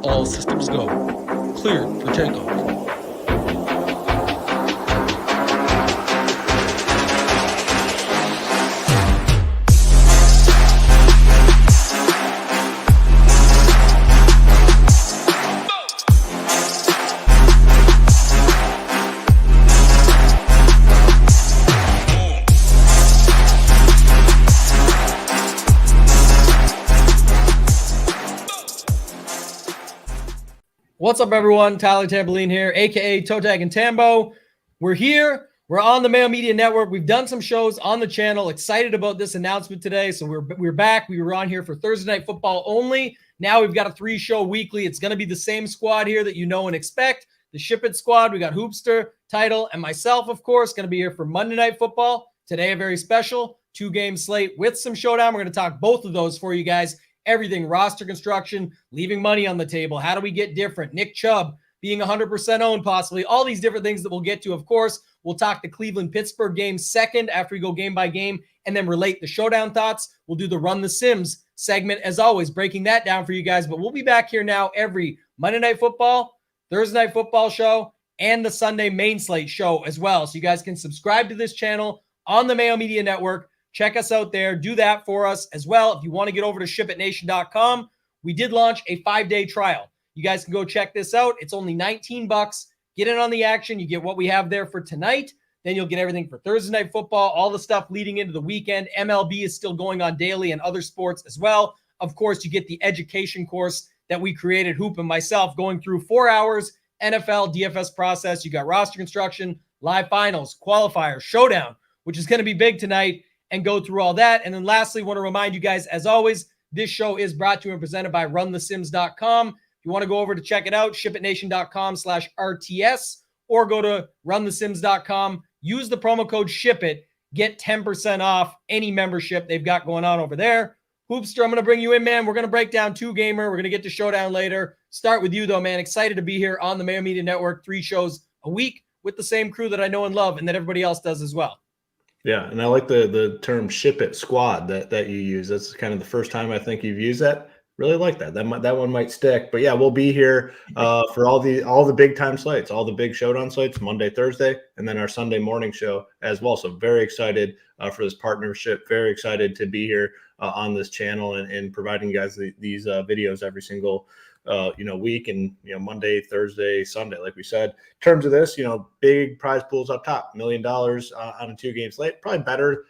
All systems go. Clear for takeoff. What's up, everyone? Tyler Tamboline here, aka ToeTagginTambo. We're here. We're on the Mayo Media Network. We've done some shows on the channel. Excited about this announcement today. So we're back. We were on here for Thursday Night Football only. Now we've got a 3-show weekly. It's going to be the same squad here that you know and expect. The SHIPIT squad. We got Hoopster, Title, and myself, of course, going to be here for Monday Night Football. Today, a very special 2-game slate with some showdown. We're going to talk both of those for you guys. Everything, roster construction, leaving money on the table. How do we get different? Nick Chubb being 100% owned possibly. All these different things that we'll get to, of course. We'll talk the Cleveland-Pittsburgh game second after we go game by game and then relate the showdown thoughts. We'll do the Run the Sims segment as always, breaking that down for you guys. But we'll be back here now every Monday Night Football, Thursday Night Football show, and the Sunday main slate show as well. So you guys can subscribe to this channel on the Mayo Media Network. Check us out there. Do that for us as well. If you want to get over to SHIPITNation.com, we did launch a 5-day trial. You guys can go check this out. It's only $19. Get in on the action. You get what we have there for tonight. Then you'll get everything for Thursday Night Football, all the stuff leading into the weekend. MLB is still going on daily and other sports as well. Of course, you get the education course that we created, Hoop and myself, going through 4 hours, NFL DFS process. You got roster construction, live finals, qualifiers, showdown, which is going to be big tonight, and go through all that. And then lastly, want to remind you guys, as always, this show is brought to you and presented by runthesims.com. If you want to go over to check it out, shipitnation.com/RTS, or go to runthesims.com, use the promo code SHIPIT, get 10% off any membership they've got going on over there. Hoopster, I'm going to bring you in, man. We're going to break down 2-gamer. We're going to get to showdown later. Start with you, though, man. Excited to be here on the Mayo Media Network, 3 shows a week with the same crew that I know and love and that everybody else does as well. Yeah, and I like the term SHIPIT squad that you use. That's kind of the first time I think you've used that. Really like that. That one might stick. But yeah, we'll be here for all the big time slates, all the big showdown slates, Monday, Thursday, and then our Sunday morning show as well. So very excited for this partnership. Very excited to be here on this channel and providing you guys these videos every single week, and Monday, Thursday, Sunday, like we said. In terms of this, big prize pools up top, $1 million on a 2-game slate, probably better.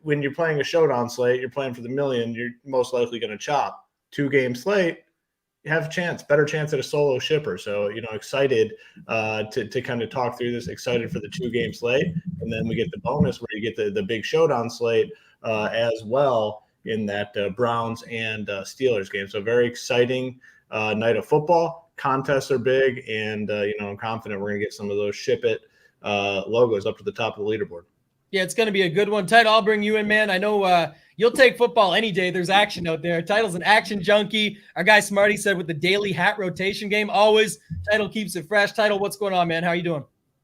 When you're playing a showdown slate, you're playing for the million, you're most likely going to chop. 2-game slate, you have a chance, better chance at a solo shipper. So, excited to kind of talk through this, excited for the 2-game slate. And then we get the bonus where you get the big showdown slate as well in that Browns and Steelers game. So very exciting night of football. Contests are big, and I'm confident we're going to get some of those SHIPIT logos up to the top of the leaderboard. Yeah, it's going to be a good one. Title, I'll bring you in, man. I know you'll take football any day. There's action out there. Title's an action junkie. Our guy Smarty said with the daily hat rotation game, always Title keeps it fresh. Title, what's going on, man? How you doing?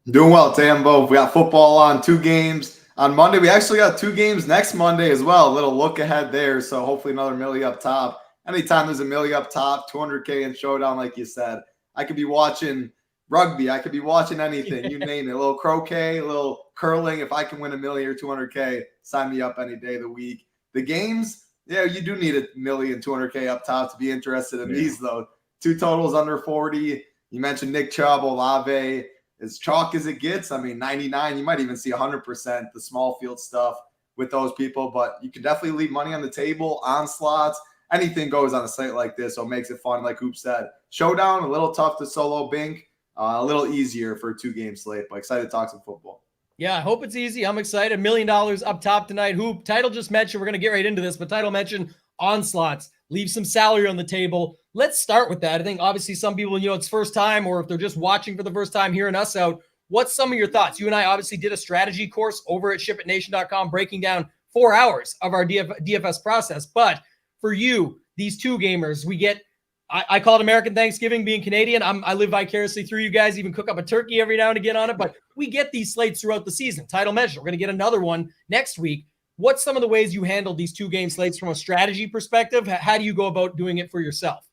Doing well, Tambo. We got football on, 2 games. On Monday, we actually got 2 games next Monday as well. A little look ahead there. So hopefully another milli up top. Anytime there's a milli up top, 200K in showdown, like you said, I could be watching rugby. I could be watching anything. You name it. A little croquet, a little curling. If I can win a milli or 200K, sign me up any day of the week. The games, yeah, you do need a milli and 200K up top to be interested in these, though. 2 totals under 40. You mentioned Nick Chubb, Olave. As chalk as it gets, 99, you might even see 100%, the small field stuff with those people, but you can definitely leave money on the table, on slots. Anything goes on a slate like this, so it makes it fun, like Hoop said. Showdown, a little tough to solo bink, a little easier for a 2-game slate, but excited to talk some football. Yeah, I hope it's easy. I'm excited. $1 million up top tonight. Hoop, Title just mentioned, we're going to get right into this, but Title mentioned on slots, leave some salary on the table. Let's start with that. I think obviously some people, it's first time, or if they're just watching for the first time, hearing us out, what's some of your thoughts? You and I obviously did a strategy course over at shipitnation.com, breaking down 4 hours of our DFS process. But for you, these 2 gamers, we get, I call it American Thanksgiving, being Canadian. I live vicariously through you guys, even cook up a turkey every now and again on it. But we get these slates throughout the season. Title measure. We're going to get another one next week. What's some of the ways you handle these 2-game slates from a strategy perspective? How do you go about doing it for yourself?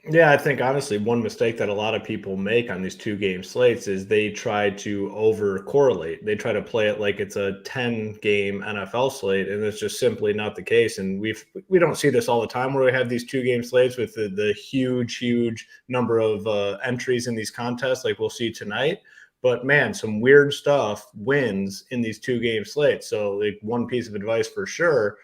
Yeah, I think honestly, one mistake that a lot of people make on these 2-game slates is they try to over correlate. They try to play it like it's a 10-game NFL slate, and it's just simply not the case. And we don't see this all the time where we have these 2-game slates with the huge number of entries in these contests, like we'll see tonight. But man, some weird stuff wins in these 2-game slates. So, like, one piece of advice for sure,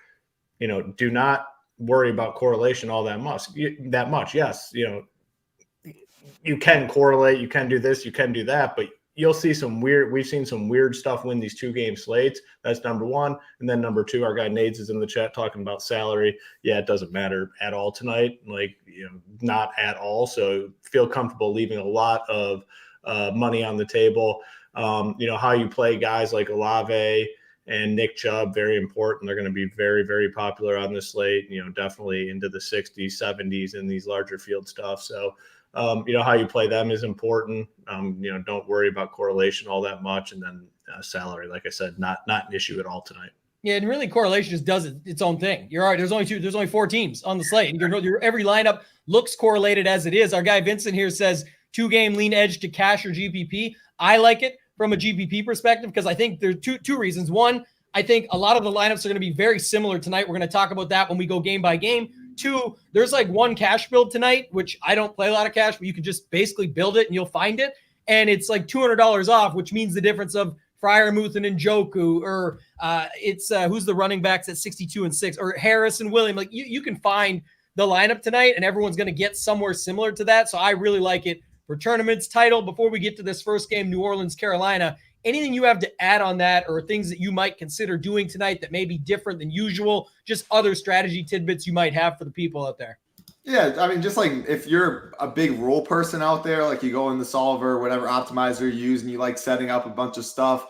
do not worry about correlation all that much. Yes, you can correlate, you can do this, you can do that, but you'll see we've seen some weird stuff win these 2-game slates. That's number one. And then number two, our guy Nades is in the chat talking about salary. Yeah, it doesn't matter at all tonight. Not at all. So feel comfortable leaving a lot of money on the table. How you play guys like Olave and Nick Chubb, very important. They're going to be very, very popular on this slate, definitely into the 60s, 70s in these larger field stuff. So, how you play them is important. Don't worry about correlation all that much. And then salary, like I said, not an issue at all tonight. Yeah, and really correlation just does its own thing. You're all right. There's only 4 teams on the slate. And every lineup looks correlated as it is. Our guy Vincent here says 2-game lean edge to cash or GPP. I like it from a GPP perspective because I think there are two reasons. One, I think a lot of the lineups are going to be very similar tonight. We're going to talk about that when we go game by game. 2, there's like one cash build tonight, which I don't play a lot of cash, but you can just basically build it and you'll find it. And it's like $200 off, which means the difference of Freiermuth and Njoku, or who's the running backs at 62 and 6, or Harris and William. Like you can find the lineup tonight and everyone's going to get somewhere similar to that. So I really like it for tournaments. Title, before we get to this first game, New Orleans, Carolina, anything you have to add on that, or things that you might consider doing tonight that may be different than usual, just other strategy tidbits you might have for the people out there? Yeah, I mean, just like if you're a big rule person out there, like you go in the solver, whatever optimizer you use, and you like setting up a bunch of stuff,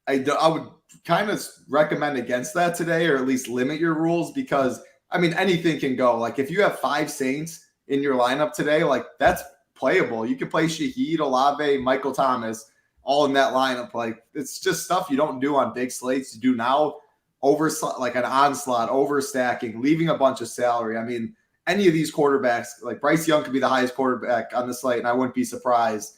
I would kind of recommend against that today, or at least limit your rules, because, I mean, anything can go. Like if you have 5 Saints in your lineup today, like that's playable. You can play Shaheed, Olave, Michael Thomas, all in that lineup. Like it's just stuff you don't do on big slates. You do now, like an onslaught, overstacking, leaving a bunch of salary. I mean, any of these quarterbacks, like Bryce Young could be the highest quarterback on the slate, and I wouldn't be surprised.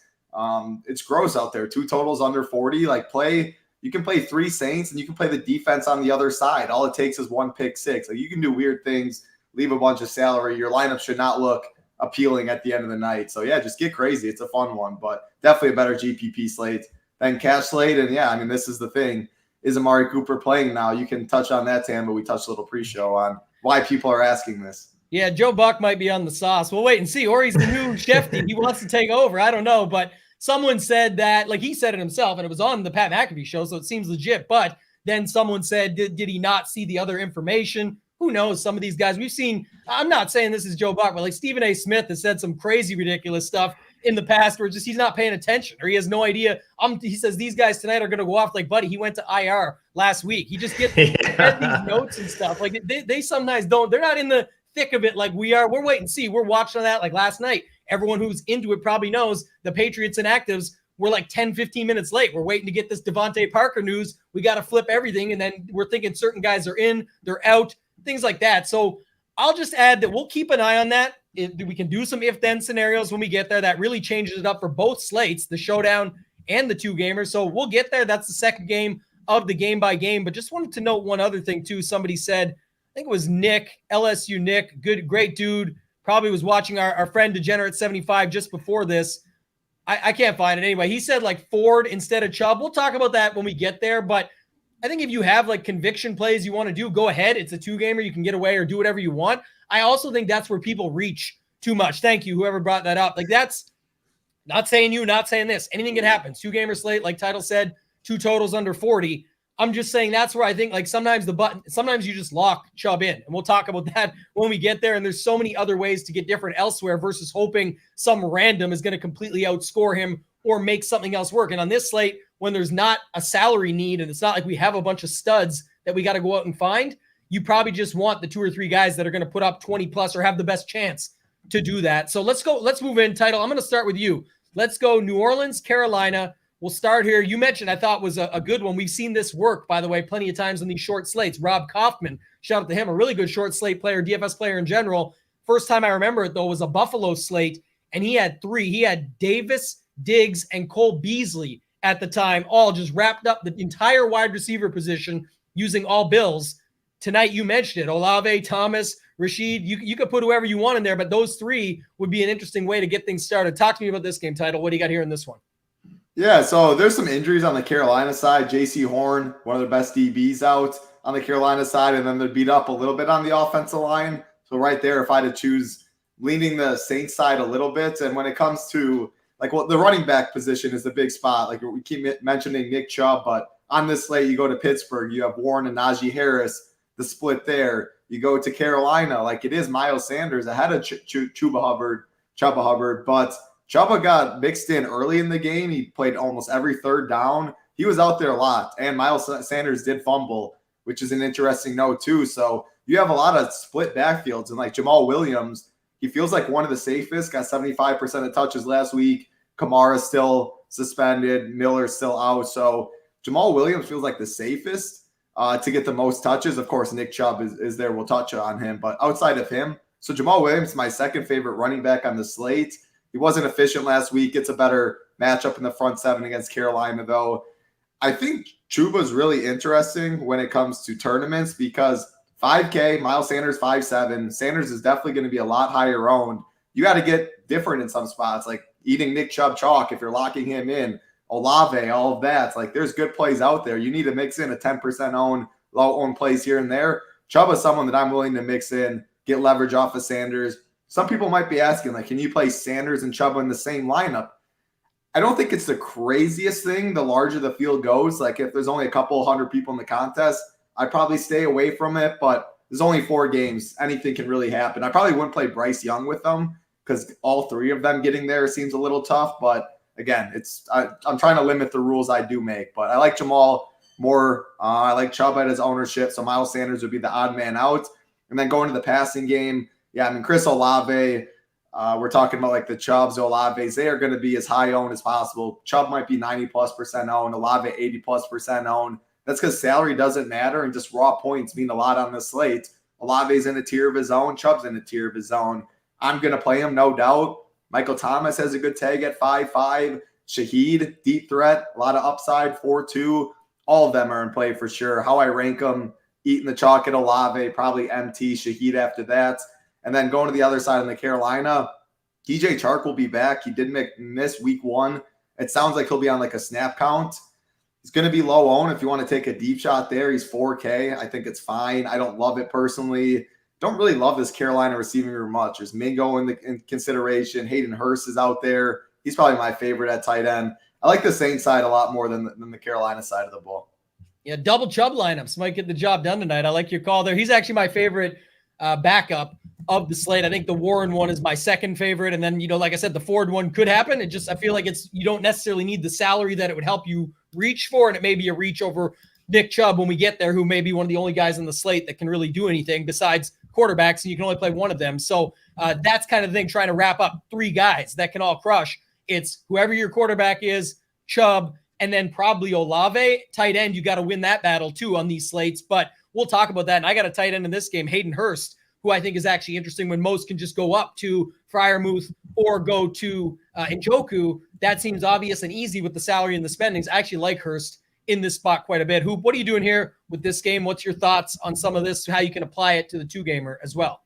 It's gross out there. 2 totals under 40. You can play 3 Saints and you can play the defense on the other side. All it takes is 1 pick six. Like you can do weird things, leave a bunch of salary. Your lineup should not look appealing at the end of the night. So yeah, just get crazy. It's a fun one, but definitely a better GPP slate than cash slate. And yeah, I mean, this is the thing. Is Amari Cooper playing now? You can touch on that, Tam, but we touched a little pre-show on why people are asking this. Yeah, Joe Buck might be on the sauce. We'll wait and see. Or he's the new Shefty. He wants to take over. I don't know. But someone said that, like he said it himself, and it was on the Pat McAfee show, so it seems legit. But then someone said, did he not see the other information? Who knows? Some of these guys we've seen, I'm not saying this is Joe Buck, but like Stephen A. Smith has said some crazy, ridiculous stuff in the past where just he's not paying attention, or he has no idea. He says these guys tonight are going to go off like, buddy, he went to IR last week. He just gets these notes and stuff. Like they sometimes don't. They're not in the thick of it like we are. We're waiting and see. We're watching that like last night. Everyone who's into it probably knows the Patriots and actives were like 10, 15 minutes late. We're waiting to get this Devontae Parker news. We got to flip everything. And then we're thinking certain guys are in, they're out, things like that. So I'll just add that we'll keep an eye on that. We can do some if-then scenarios when we get there. That really changes it up for both slates, the showdown and the 2-gamers. So we'll get there. That's the second game of the game by game. But just wanted to note one other thing too. Somebody said, I think it was Nick, LSU Nick, great dude. Probably was watching our friend Degenerate 75 just before this. I can't find it anyway. He said like Ford instead of Chubb. We'll talk about that when we get there. But I think if you have like conviction plays you want to do, go ahead. It's a 2-gamer. You can get away or do whatever you want. I also think that's where people reach too much. Thank you, whoever brought that up. Like that's not saying you, not saying this. Anything can happen. 2-gamer slate, like Title said, 2 totals under 40. I'm just saying that's where I think like sometimes you just lock Chubb in, and we'll talk about that when we get there. And there's so many other ways to get different elsewhere versus hoping some random is going to completely outscore him or make something else work. And on this slate, when there's not a salary need and it's not like we have a bunch of studs that we got to go out and find, you probably just want the 2 or 3 guys that are going to put up 20 plus or have the best chance to do that. So let's move in. Title, I'm going to start with you. Let's go New Orleans, Carolina. We'll start here. You mentioned, I thought was a good one. We've seen this work, by the way, plenty of times on these short slates. Rob Kaufman, shout out to him, a really good short slate player, DFS player in general. First time I remember it, though, was a Buffalo slate, and he had three. He had Davis, Diggs, and Cole Beasley at the time, all just wrapped up the entire wide receiver position using all Bills. Tonight, you mentioned it, Olave, Thomas, Rashid. You could put whoever you want in there, but those three would be an interesting way to get things started. Talk to me about this game, Title. What do you got here in this one? Yeah, so there's some injuries on the Carolina side. J.C. Horn, one of their best DBs out on the Carolina side, and then they're beat up a little bit on the offensive line. So right there, if I had to choose, leaning the Saints side a little bit. And when it comes to the running back position is the big spot. Like we keep mentioning Nick Chubb, but on this slate, you go to Pittsburgh, you have Warren and Najee Harris, the split there. You go to Carolina, like it is Miles Sanders ahead of Chuba Hubbard, but Chuba got mixed in early in the game. He played almost every third down. He was out there a lot, and Miles Sanders did fumble, which is an interesting note too. So you have a lot of split backfields, and like Jamal Williams, he feels like one of the safest, got 75% of touches last week. Kamara's still suspended. Miller's still out. So Jamal Williams feels like the safest to get the most touches. Of course, Nick Chubb is there. We'll touch on him. But outside of him, so Jamal Williams is my second favorite running back on the slate. He wasn't efficient last week. Gets a better matchup in the front seven against Carolina, though. I think Chuba's really interesting when it comes to tournaments because 5K, Miles Sanders 5'7". Sanders is definitely going to be a lot higher owned. You got to get different in some spots, like eating Nick Chubb chalk if you're locking him in. Olave, all of that. It's like there's good plays out there. You need to mix in a 10% own, low owned plays here and there. Chubb is someone that I'm willing to mix in, get leverage off of Sanders. Some people might be asking, like, can you play Sanders and Chubb in the same lineup? I don't think it's the craziest thing the larger the field goes. Like if there's only a couple hundred people in the contest, I'd probably stay away from it, but there's only 4 games. Anything can really happen. I probably wouldn't play Bryce Young with them because all 3 of them getting there seems a little tough. But again, I'm trying to limit the rules I do make. But I like Jamal more. I like Chubb at his ownership, so Miles Sanders would be the odd man out. And then going to the passing game, yeah, I mean, Chris Olave, we're talking about like the Chubbs, Olaves, they are going to be as high owned as possible. Chubb might be 90+% owned, Olave 80+% owned. That's because salary doesn't matter and just raw points mean a lot on the slate. Olave's in a tier of his own. Chubb's in a tier of his own. I'm going to play him, no doubt. Michael Thomas has a good tag at 5'5". Shaheed, deep threat, a lot of upside, 4'2". All of them are in play for sure. How I rank them, eating the chalk at Olave, probably MT, Shaheed after that. And then going to the other side in the Carolina, DJ Chark will be back. He did miss week 1. It sounds like he'll be on like a snap count. He's going to be low owned. If you want to take a deep shot there, he's 4K. I think it's fine. I don't love it personally. Don't really love this Carolina receiving room much. There's Mingo in consideration. Hayden Hurst is out there. He's probably my favorite at tight end. I like the Saints side a lot more than the Carolina side of the ball. Yeah, double Chubb lineups might get the job done tonight. I like your call there. He's actually my favorite backup of the slate. I think the Warren one is my second favorite. And then, like I said, the Ford one could happen. I feel like you don't necessarily need the salary that it would help you reach for. And it may be a reach over Nick Chubb when we get there, who may be one of the only guys in the slate that can really do anything besides quarterbacks. And you can only play one of them. So that's kind of the thing, trying to wrap up 3 guys that can all crush. It's whoever your quarterback is, Chubb, and then probably Olave. Tight end, you got to win that battle too on these slates. But we'll talk about that. And I got a tight end in this game, Hayden Hurst, who I think is actually interesting when most can just go up to Freiermuth or go to Njoku. That seems obvious and easy with the salary and the spendings. I actually like Hurst in this spot quite a bit. Hoop, what are you doing here with this game? What's your thoughts on some of this, how you can apply it to the 2-gamer as well?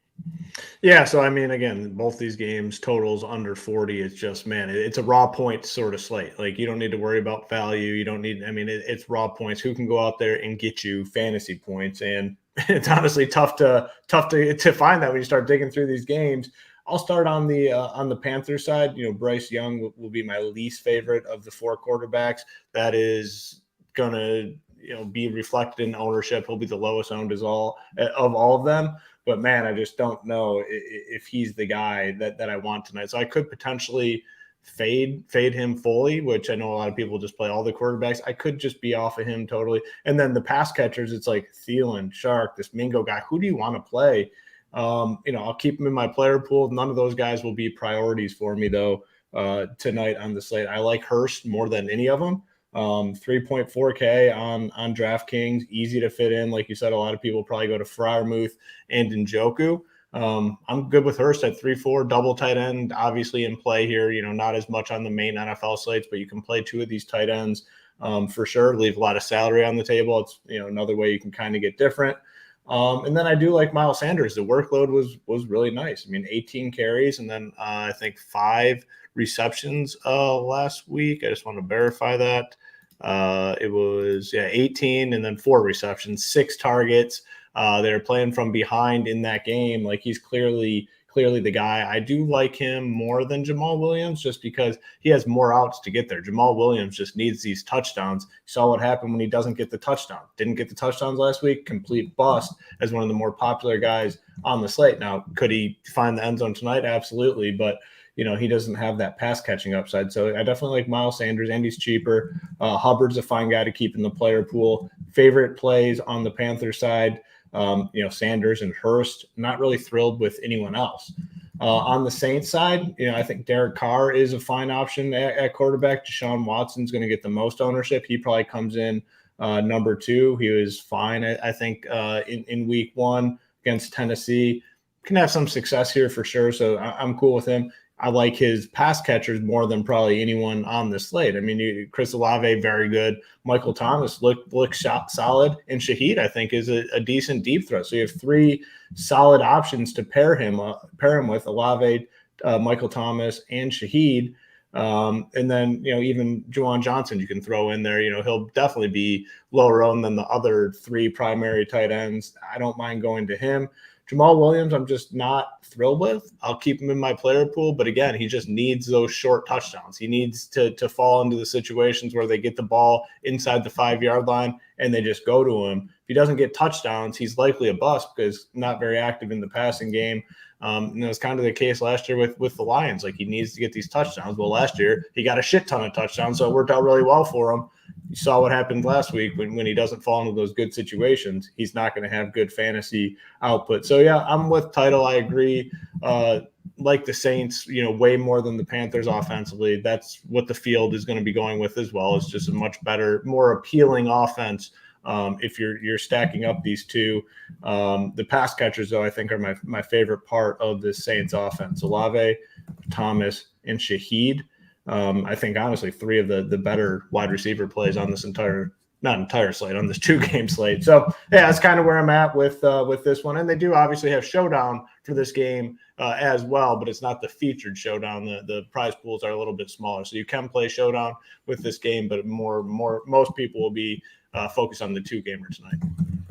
Yeah, so I mean, again, both these games totals under 40. It's just, man, it's a raw point sort of slate. Like you don't need to worry about value. You don't need, it's raw points. Who can go out there and get you fantasy points? And it's honestly tough to find that when you start digging through these games. I'll start on the Panthers side. Bryce Young will be my least favorite of the 4 quarterbacks. That is going to be reflected in ownership. He'll be the lowest owned of all of them. But man, I just don't know if he's the guy that I want tonight. So I could potentially fade him fully, which I know a lot of people just play all the quarterbacks. I could just be off of him totally. And then the pass catchers, it's like Thielen, Shark, this Mingo guy. Who do you want to play? I'll keep him in my player pool. None of those guys will be priorities for me though tonight on the slate. I like Hurst more than any of them. 3.4K on DraftKings, easy to fit in. Like you said, a lot of people probably go to Freiermuth and Njoku. I'm good with Hurst at 3-4, double tight end, obviously in play here. Not as much on the main NFL slates, but you can play two of these tight ends for sure. Leave a lot of salary on the table. It's another way you can kind of get different. And then I do like Miles Sanders. The workload was really nice. 18 carries and then I think 5 receptions last week. I just want to verify that. It was 18 and then 4 receptions, 6 targets. They're playing from behind in that game. Like, he's clearly the guy. I do like him more than Jamal Williams just because he has more outs to get there. Jamal Williams just needs these touchdowns. You saw what happened when he doesn't get the touchdown. Didn't get the touchdowns last week. Complete bust as one of the more popular guys on the slate. Now, could he find the end zone tonight? Absolutely. But he doesn't have that pass catching upside. So I definitely like Miles Sanders, and he's cheaper. Hubbard's a fine guy to keep in the player pool. Favorite plays on the Panthers side, Sanders and Hurst. Not really thrilled with anyone else. On the Saints side, I think Derek Carr is a fine option at quarterback. Deshaun Watson's going to get the most ownership. He probably comes in number 2. He was fine, I think, in week 1 against Tennessee. Can have some success here for sure. So I'm cool with him. I like his pass catchers more than probably anyone on the slate. Chris Olave, very good. Michael Thomas looks solid. And Shaheed, I think, is a decent deep threat. So you have 3 solid options to pair him with: Olave, Michael Thomas, and Shaheed. And then, even Juwan Johnson you can throw in there. He'll definitely be lower owned than the other 3 primary tight ends. I don't mind going to him. Jamal Williams, I'm just not thrilled with. I'll keep him in my player pool, but again, he just needs those short touchdowns. He needs to fall into the situations where they get the ball inside the 5-yard line and they just go to him. If he doesn't get touchdowns, he's likely a bust because not very active in the passing game. It's kind of the case last year with the Lions. Like, he needs to get these touchdowns. Well, last year he got a shit ton of touchdowns, so it worked out really well for him. You saw what happened last week when he doesn't fall into those good situations. He's not going to have good fantasy output. So, yeah, I'm with Title. I agree. Like the Saints, way more than the Panthers offensively. That's what the field is going to be going with as well. It's just a much better, more appealing offense if you're stacking up these two. The pass catchers, though, I think are my favorite part of the Saints offense. Olave, Thomas, and Shaheed. I think, honestly, 3 of the better wide receiver plays on this not entire slate, on this 2-game slate. So, yeah, that's kind of where I'm at with this one. And they do obviously have Showdown for this game as well, but it's not the featured Showdown. The prize pools are a little bit smaller. So you can play Showdown with this game, but most people will be focused on the 2-gamer tonight.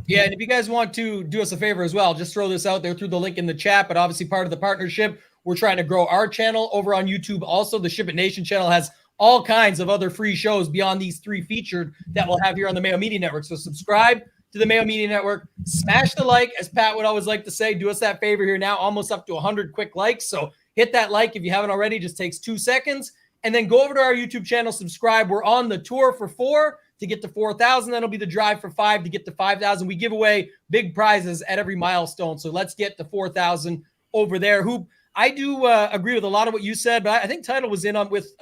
Yeah, and if you guys want to do us a favor as well, just throw this out there through the link in the chat, but obviously part of the partnership, we're trying to grow our channel over on YouTube. Also, the SHIPIT Nation channel has all kinds of other free shows beyond these 3 featured that we'll have here on the Mayo Media Network. So subscribe to the Mayo Media Network. Smash the like, as Pat would always like to say. Do us that favor here now, almost up to 100 quick likes. So hit that like if you haven't already. Just takes 2 seconds. And then go over to our YouTube channel, subscribe. We're on the tour for 4 to get to 4,000. That'll be the drive for 5 to get to 5,000. We give away big prizes at every milestone. So let's get to 4,000 over there. I do agree with a lot of what you said, but I think Title was in on with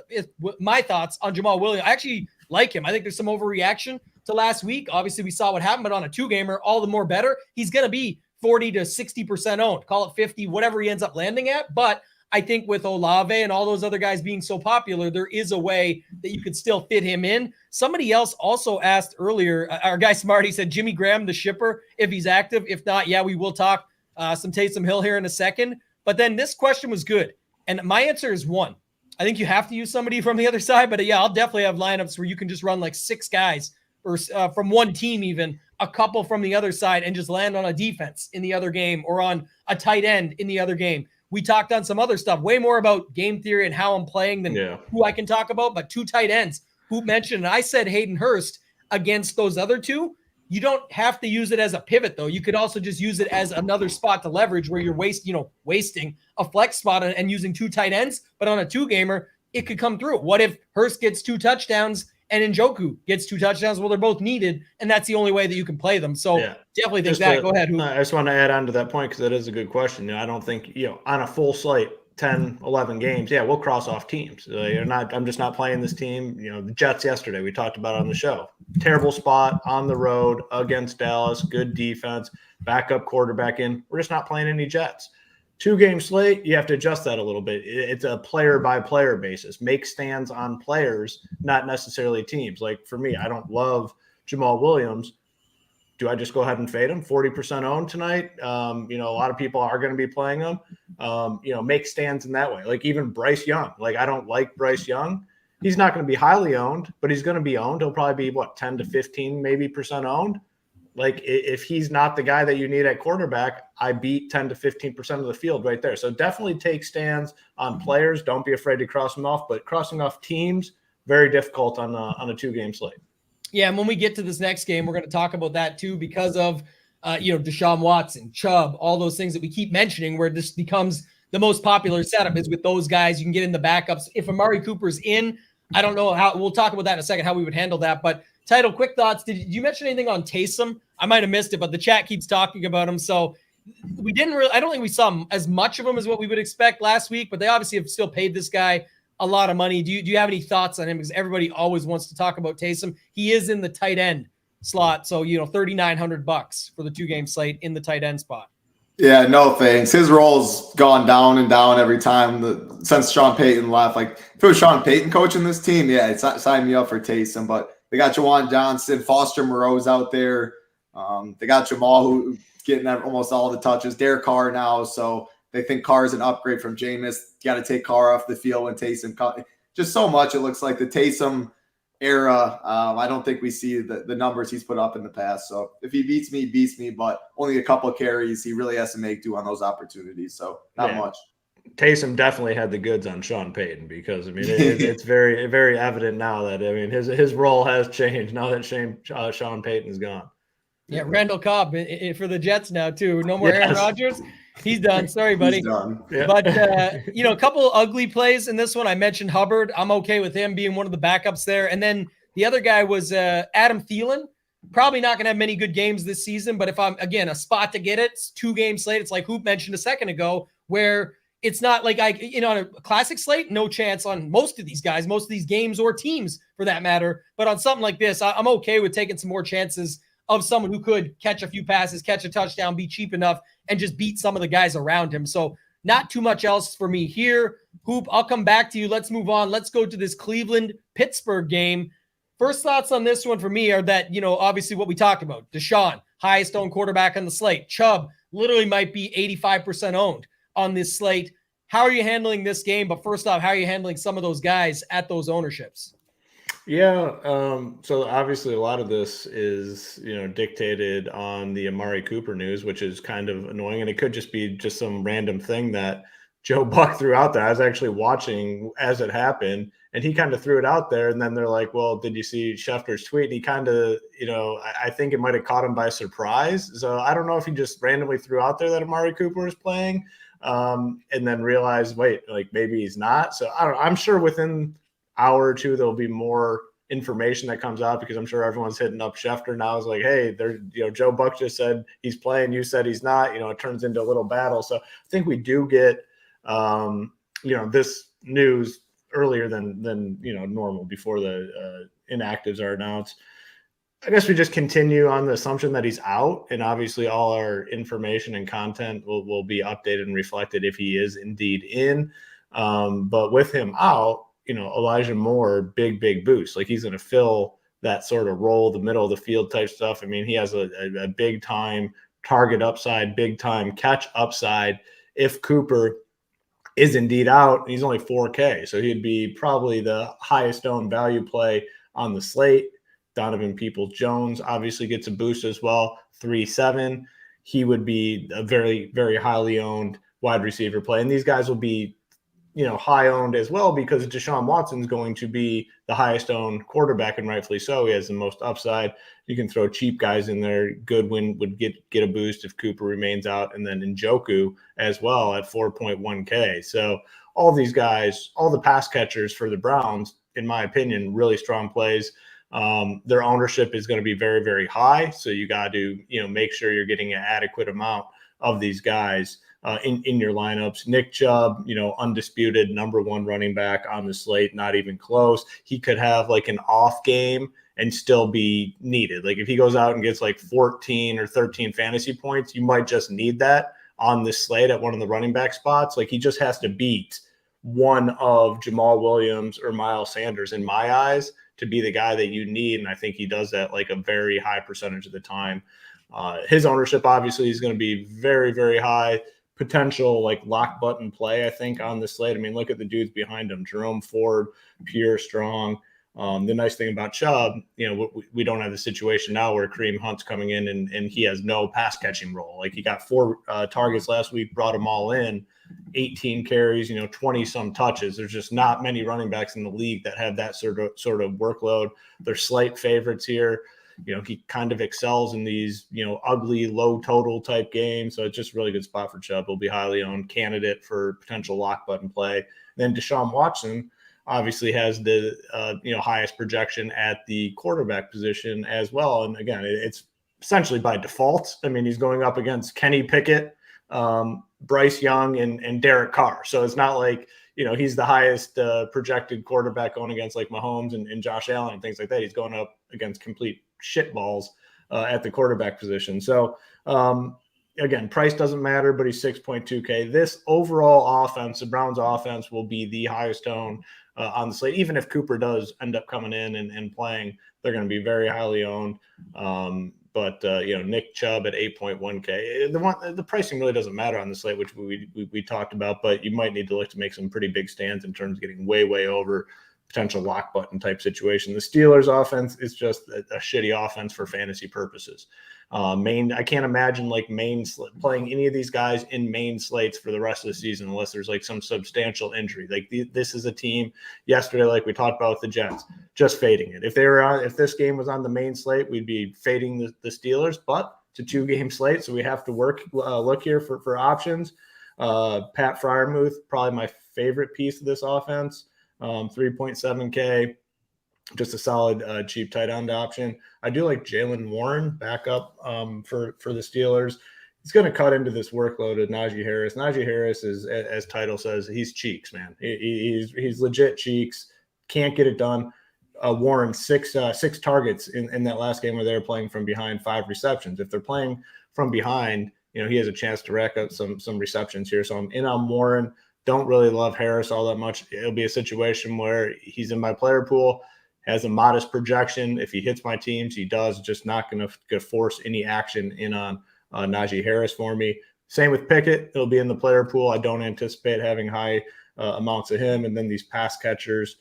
my thoughts on Jamal Williams. I actually like him. I think there's some overreaction to last week. Obviously, we saw what happened, but on a 2-gamer, all the more better. He's going to be 40 to 60% owned. Call it 50, whatever he ends up landing at. But I think with Olave and all those other guys being so popular, there is a way that you could still fit him in. Somebody else also asked earlier, our guy Smarty said, Jimmy Graham, the shipper, if he's active. If not, yeah, we will talk some Taysom Hill here in a second. But then this question was good. And my answer is 1. I think you have to use somebody from the other side. But yeah, I'll definitely have lineups where you can just run like 6 guys or from one team, even a couple from the other side, and just land on a defense in the other game or on a tight end in the other game. We talked on some other stuff, way more about game theory and how I'm playing than who I can talk about. But 2 tight ends, who mentioned, and I said Hayden Hurst against those other 2. You don't have to use it as a pivot, though. You could also just use it as another spot to leverage where you're wasting a flex spot and using 2 tight ends. But on a 2-gamer, it could come through. What if Hurst gets 2 touchdowns and Njoku gets 2 touchdowns? Well, they're both needed, and that's the only way that you can play them. So definitely think that. Go ahead. I just want to add on to that point because that is a good question. I don't think, on a full slate, 10, 11 games, we'll cross off teams. I'm just not playing this team. The Jets yesterday, we talked about it on the show. Terrible spot on the road against Dallas, good defense, backup quarterback in. We're just not playing any Jets. 2-game slate, you have to adjust that a little bit. It's a player-by-player basis. Make stands on players, not necessarily teams. Like for me, I don't love Jamal Williams. Do I just go ahead and fade him? 40% owned tonight. A lot of people are going to be playing him. Make stands in that way. Like even Bryce Young. Like I don't like Bryce Young. He's not going to be highly owned, but he's going to be owned. He'll probably be 10 to 15 maybe percent owned. Like if he's not the guy that you need at quarterback, I beat 10 to 15% of the field right there. So definitely take stands on players. Don't be afraid to cross them off, but crossing off teams, very difficult on a 2-game slate. Yeah, and when we get to this next game, we're going to talk about that too because of, Deshaun Watson, Chubb, all those things that we keep mentioning where this becomes the most popular setup is with those guys. You can get in the backups. If Amari Cooper's in, I don't know how – we'll talk about that in a second, how we would handle that. But, Title, quick thoughts. Did you mention anything on Taysom? I might have missed it, but the chat keeps talking about him. So we didn't really – I don't think we saw as much of him as what we would expect last week, but they obviously have still paid this guy a lot of money. Do you have any thoughts on him? Because everybody always wants to talk about Taysom. He is in the tight end slot. So, $3,900 for the 2-game slate in the tight end spot. Yeah, no thanks. His role's gone down and down every time since Sean Payton left. Like if it was Sean Payton coaching this team, yeah, sign me up for Taysom. But they got Jawan Johnson, Foster Moreau's out there. They got Jamal who getting almost all the touches. Derek Carr now, so they think Carr is an upgrade from Jameis. You got to take Carr off the field when Taysom. Just so much it looks like the Taysom era. I don't think we see the numbers he's put up in the past. So if he beats me, he beats me, but only a couple of carries. He really has to make do on those opportunities. So not much. Taysom definitely had the goods on Sean Payton because it's very, very evident now that his role has changed now that Sean Payton's gone. Yeah, Randall Cobb for the Jets now too. No more Aaron Rodgers. He's done. Sorry, buddy. He's done. Yeah. But, a couple of ugly plays in this one. I mentioned Hubbard. I'm okay with him being one of the backups there. And then the other guy was Adam Thielen. Probably not going to have many good games this season. But if I'm, again, a spot to get it, it's 2-game slate. It's like Hoop mentioned a second ago where it's not like on a classic slate, no chance on most of these guys, most of these games or teams for that matter. But on something like this, I'm okay with taking some more chances of someone who could catch a few passes, catch a touchdown, be cheap enough, and just beat some of the guys around him. So not too much else for me here. Hoop, I'll come back to you. Let's move on. Let's go to this Cleveland-Pittsburgh game. First thoughts on this one for me are that, obviously what we talked about. Deshaun, highest owned quarterback on the slate. Chubb literally might be 85% owned on this slate. How are you handling this game? But first off, how are you handling some of those guys at those ownerships? Yeah. So obviously a lot of this is, dictated on the Amari Cooper news, which is kind of annoying. And it could just be some random thing that Joe Buck threw out there. I was actually watching as it happened and he kind of threw it out there. And then they're like, well, did you see Schefter's tweet? And he kind of, I think it might've caught him by surprise. So I don't know if he just randomly threw out there that Amari Cooper is playing and then realized, wait, like maybe he's not. So I don't know. I'm sure within hour or two there'll be more information that comes out because I'm sure everyone's hitting up Schefter now. It's like, hey, Joe Buck just said he's playing, you said he's not. It turns into a little battle. So I think we do get this news earlier than normal before the inactives are announced. I guess we just continue on the assumption that he's out, and obviously all our information and content will be updated and reflected if he is indeed in. But with him out, Elijah Moore, big boost. Like he's going to fill that sort of role, the middle of the field type stuff. I mean, he has a big time target upside, big time catch upside. If Cooper is indeed out, he's only 4K. So he'd be probably the highest owned value play on the slate. Donovan Peoples-Jones obviously gets a boost as well, 3.7. He would be a very, very highly owned wide receiver play. And these guys will be high owned as well because Deshaun Watson is going to be the highest owned quarterback, and rightfully so. He has the most upside. You can throw cheap guys in there. Goodwin would get a boost if Cooper remains out, and then Njoku as well at 4.1K. So all these guys, all the pass catchers for the Browns, in my opinion, really strong plays. Their ownership is going to be very, very high. So you got to, make sure you're getting an adequate amount of these guys in your lineups. Nick Chubb, undisputed number 1 running back on the slate, not even close. He could have like an off game and still be needed. Like if he goes out and gets like 14 or 13 fantasy points, you might just need that on this slate at one of the running back spots. Like, he just has to beat one of Jamal Williams or Miles Sanders in my eyes to be the guy that you need. And I think he does that like a very high percentage of the time. His ownership obviously is going to be very, very high. Potential like lock button play, I think, on the slate. I mean, look at the dudes behind him: Jerome Ford, Pierre Strong. The nice thing about Chubb, we don't have the situation now where Kareem Hunt's coming in and he has no pass catching role. Like, he got 4 targets last week, brought them all in, 18 carries, 20 some touches. There's just not many running backs in the league that have that sort of workload. They're slight favorites here. He kind of excels in these, ugly, low total type games. So it's just a really good spot for Chubb. He'll be highly owned candidate for potential lock button play. Then Deshaun Watson obviously has the, highest projection at the quarterback position as well. And again, it's essentially by default. I mean, he's going up against Kenny Pickett, Bryce Young, and Derek Carr. So it's not like, he's the highest projected quarterback going against like Mahomes and Josh Allen and things like that. He's going up against complete shitballs at the quarterback position. So again, price doesn't matter, but he's 6.2K. This overall offense, the Browns offense, will be the highest owned on the slate. Even if Cooper does end up coming in and playing, they're going to be very highly owned. But Nick Chubb at 8.1K. The pricing really doesn't matter on the slate, which we talked about, but you might need to look to make some pretty big stands in terms of getting way, way over potential lock button type situation. The Steelers offense is just a shitty offense for fantasy purposes. I can't imagine like playing any of these guys in main slates for the rest of the season unless there's like some substantial injury. Like this is a team yesterday, like we talked about with the Jets, just fading it. If this game was on the main slate, we'd be fading the Steelers, but it's a 2-game slate, so we have to look here for options. Pat Freiermuth, probably my favorite piece of this offense. 3.7K, just a solid cheap tight end option. I do like Jaylen Warren back up for the Steelers. He's going to cut into this workload of Najee Harris. Najee Harris is, as title says, he's cheeks, man. He's legit cheeks. Can't get it done. Warren, six targets in that last game where they were playing from behind, 5 receptions. If they're playing from behind, he has a chance to rack up some receptions here. So I'm in on Warren. Don't really love Harris all that much. It'll be a situation where he's in my player pool, has a modest projection. If he hits my teams, he does. Just not going to force any action in on Najee Harris for me. Same with Pickett. He'll be in the player pool. I don't anticipate having high amounts of him. And then these pass catchers,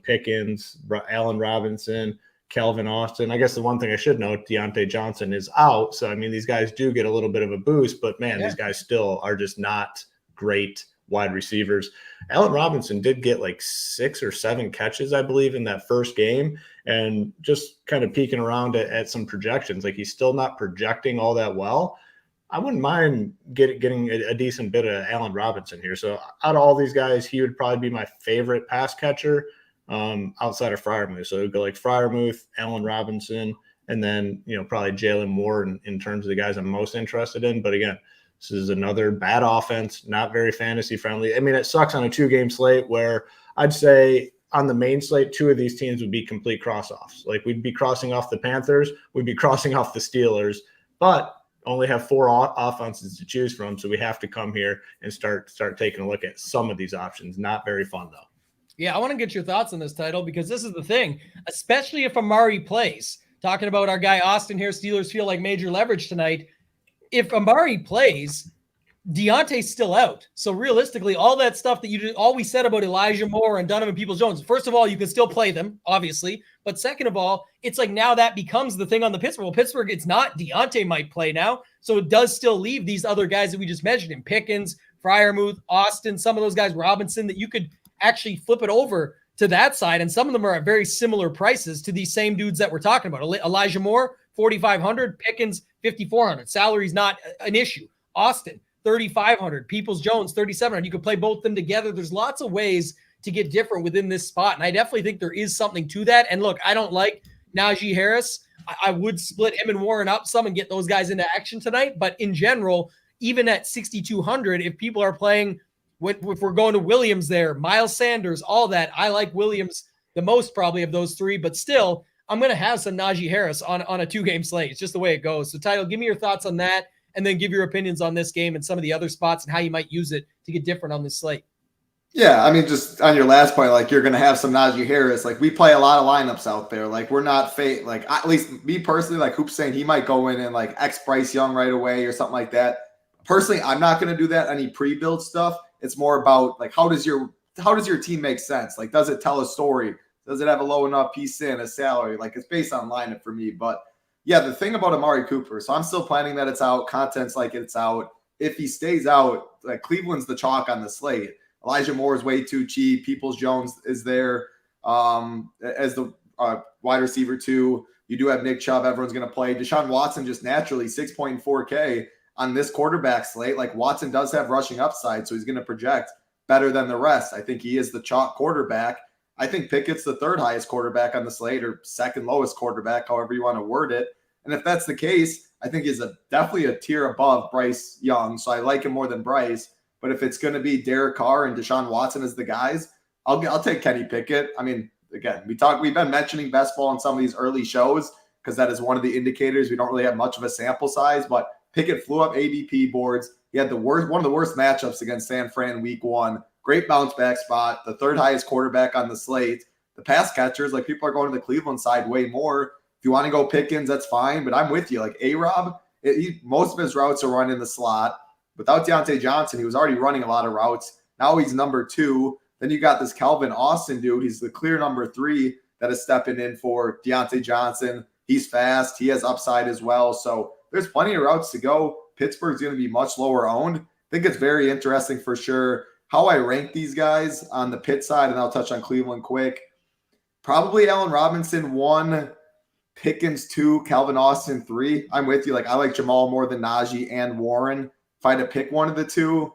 Pickens, Allen Robinson, Calvin Austin. I guess the one thing I should note, Deontay Johnson is out. So, I mean, these guys do get a little bit of a boost. But, man, These guys still are just not great wide receivers. Allen Robinson did get like 6 or 7 catches, I believe, in that first game, and just kind of peeking around at some projections. Like, he's still not projecting all that well. I wouldn't mind getting a decent bit of Allen Robinson here. So out of all these guys, he would probably be my favorite pass catcher outside of Freiermuth. So it would go like Freiermuth, Allen Robinson, and then, probably Jaylen Warren in terms of the guys I'm most interested in. But again, this is another bad offense, not very fantasy friendly. I mean, it sucks on a 2-game slate where I'd say on the main slate, 2 of these teams would be complete cross-offs. Like, we'd be crossing off the Panthers, we'd be crossing off the Steelers, but only have 4 offenses to choose from. So we have to come here and start taking a look at some of these options. Not very fun, though. Yeah, I want to get your thoughts on this title because this is the thing, especially if Amari plays. Talking about our guy Austin here, Steelers feel like major leverage tonight. If Amari plays, Deontay's still out. So realistically, all that stuff that you always said about Elijah Moore and Donovan Peoples-Jones, first of all, you can still play them, obviously. But second of all, it's like now that becomes the thing on the Pittsburgh. Well, Pittsburgh, it's not. Deontay might play now. So it does still leave these other guys that we just mentioned in Pickens, Freiermuth, Austin, some of those guys, Robinson, that you could actually flip it over to that side. And some of them are at very similar prices to these same dudes that we're talking about. Elijah Moore, 4,500, Pickens, 5,400. Salary's not an issue. Austin, 3,500. Peoples-Jones, 3,700. You could play both of them together. There's lots of ways to get different within this spot. And I definitely think there is something to that. And look, I don't like Najee Harris. I would split him and Warren up some and get those guys into action tonight. But in general, even at 6,200, if people are playing, if we're going to Williams there, Miles Sanders, all that, I like Williams the most probably of those 3. But still, I'm going to have some Najee Harris on a 2-game slate. It's just the way it goes. So, Title, give me your thoughts on that. and then give your opinions on this game and some of the other spots and how you might use it to get different on this slate. Yeah, I mean, just on your last point, like you're going to have some Najee Harris. Like we play a lot of lineups out there. Like we're not like at least me personally, like Hoop's saying he might go in and like X Bryce Young right away or something like that. Personally, I'm not going to do that. Any pre-build stuff. It's more about like how does your team make sense? Like does it tell a story? Does it have a low enough piece in a salary? Like it's based on lineup for me. But yeah, the thing about Amari Cooper, so I'm still planning that it's out. Content's like it's out. If he stays out, like Cleveland's the chalk on the slate. Elijah Moore is way too cheap. Peoples-Jones is there as the wide receiver too. You do have Nick Chubb. Everyone's going to play. Deshaun Watson just naturally 6.4K on this quarterback slate. Like Watson does have rushing upside, so he's going to project better than the rest. I think he is the chalk quarterback. I think Pickett's the third highest quarterback on the slate or second lowest quarterback, however you want to word it. And if that's the case, I think he's definitely a tier above Bryce Young. So I like him more than Bryce. But if it's going to be Derek Carr and Deshaun Watson as the guys, I'll take Kenny Pickett. I mean, again, we've been mentioning best ball in some of these early shows because that is one of the indicators. We don't really have much of a sample size, but Pickett flew up ADP boards. He had one of the worst matchups against San Fran week 1. Great bounce back spot. The third highest quarterback on the slate. The pass catchers, like people are going to the Cleveland side way more. If you want to go Pickens, that's fine. But I'm with you. Like A-Rob, most of his routes are run in the slot. Without Deontay Johnson, he was already running a lot of routes. Now he's number 2. Then you got this Calvin Austin dude. He's the clear number 3 that is stepping in for Deontay Johnson. He's fast. He has upside as well. So there's plenty of routes to go. Pittsburgh's going to be much lower owned. I think it's very interesting for sure how I rank these guys on the Pitt side, and I'll touch on Cleveland quick. Probably Allen Robinson 1, Pickens 2, Calvin Austin 3. I'm with you. Like I like Jamal more than Najee and Warren. If I had to pick one of the two,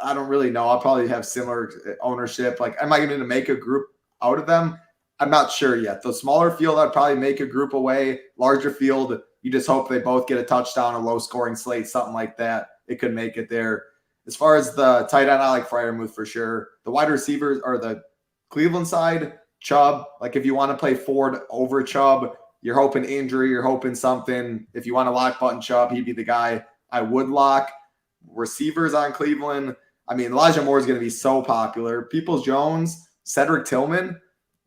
I don't really know. I'll probably have similar ownership. Like, am I going to make a group out of them? I'm not sure yet. The smaller field, I'd probably make a group away. Larger field, you just hope they both get a touchdown, a low-scoring slate, something like that. It could make it there. As far as the tight end, I like Freiermuth for sure. The wide receivers are the Cleveland side, Chubb. Like, if you want to play Ford over Chubb, you're hoping injury, you're hoping something. If you want to lock button Chubb, he'd be the guy I would lock. Receivers on Cleveland. I mean, Elijah Moore is going to be so popular. Peoples-Jones, Cedric Tillman.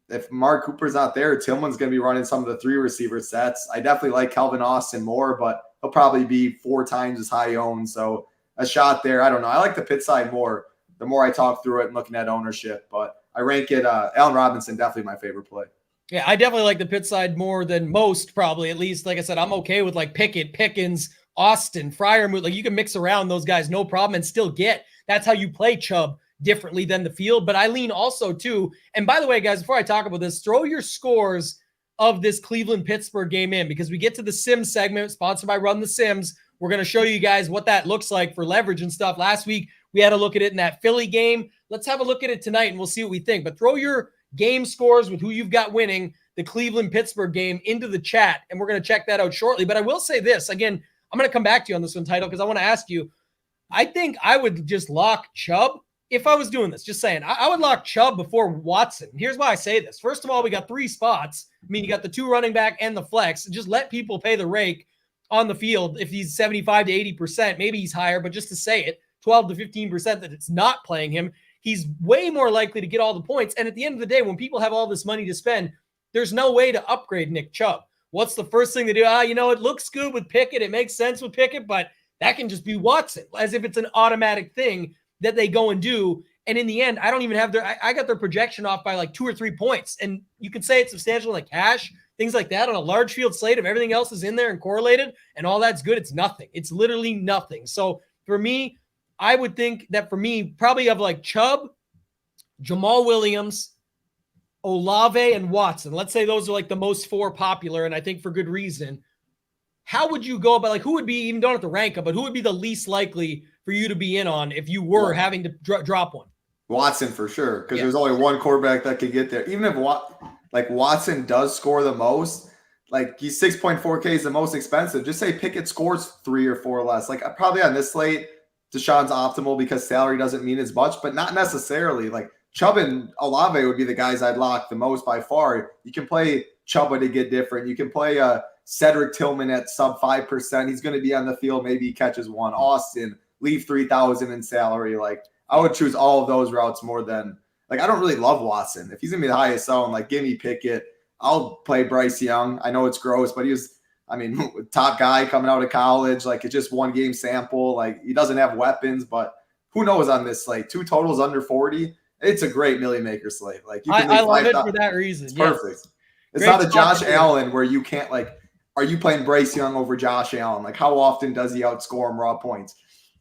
If Mark Cooper's not there, Tillman's going to be running some of the 3 receiver sets. I definitely like Calvin Austin more, but he'll probably be 4 times as high owned. So a shot there. I don't know. I like the Pitt side more the more I talk through it and looking at ownership, but I rank it. Allen Robinson, definitely my favorite play. Yeah, I definitely like the Pitt side more than most, probably. At least, like I said, I'm okay with like Pickett, Pickens, Austin, Freiermuth. Like you can mix around those guys, no problem, and still get. That's how you play Chubb differently than the field. But I lean also too. And by the way, guys, before I talk about this, throw your scores of this Cleveland-Pittsburgh game in because we get to the Sims segment sponsored by Run the Sims. We're going to show you guys what that looks like for leverage and stuff. Last week, we had a look at it in that Philly game. Let's have a look at it tonight and we'll see what we think. But throw your game scores with who you've got winning the Cleveland-Pittsburgh game into the chat, and we're going to check that out shortly. But I will say this, again, I'm going to come back to you on this one, Title, because I want to ask you, I think I would just lock Chubb if I was doing this. Just saying, I would lock Chubb before Watson. Here's why I say this. First of all, we got 3 spots. I mean, you got the 2 running back and the flex. Just let people pay the rake on the field. If he's 75 to 80%, maybe he's higher, but just to say it, 12 to 15% that it's not playing him, he's way more likely to get all the points. And at the end of the day, when people have all this money to spend, there's no way to upgrade Nick Chubb. What's the first thing to do? It looks good with Pickett. It makes sense with Pickett, but that can just be Watson, as if it's an automatic thing that they go and do. And in the end, I don't even have I got their projection off by like 2 or 3 points. And you could say it's substantial in the cash, things like that on a large field slate. If everything else is in there and correlated and all that's good, it's nothing. It's literally nothing. So for me, I would think that for me, probably of like Chubb, Jamal Williams, Olave, and Watson. Let's say those are like the most 4 popular, and I think for good reason. How would you go about, like, who would be, even don't have to rank them, but who would be the least likely for you to be in on if you were having to drop one? Watson for sure, because there's only one quarterback that could get there. Even if Watson does score the most, like he's 6.4K is the most expensive. Just say Pickett scores 3 or 4 less. Like probably on this slate, Deshaun's optimal because salary doesn't mean as much, but not necessarily. Like Chubb and Olave would be the guys I'd lock the most by far. You can play Chubb to get different. You can play Cedric Tillman at sub 5%. He's going to be on the field. Maybe he catches one. Austin, leave 3,000 in salary. Like, I would choose all of those routes more than, like, I don't really love Watson. If he's going to be the highest owned, like, give me Pickett. I'll play Bryce Young. I know it's gross, but he was, I mean, top guy coming out of college. Like, it's just one game sample. Like, he doesn't have weapons, but who knows on this slate? 2 totals under 40. It's a great million maker slate. Like, you can I love it for that reason. It's yes. perfect. It's Great not a Josh spot. Allen where you can't, like, are you playing Bryce Young over Josh Allen? Like, how often does he outscore him raw points?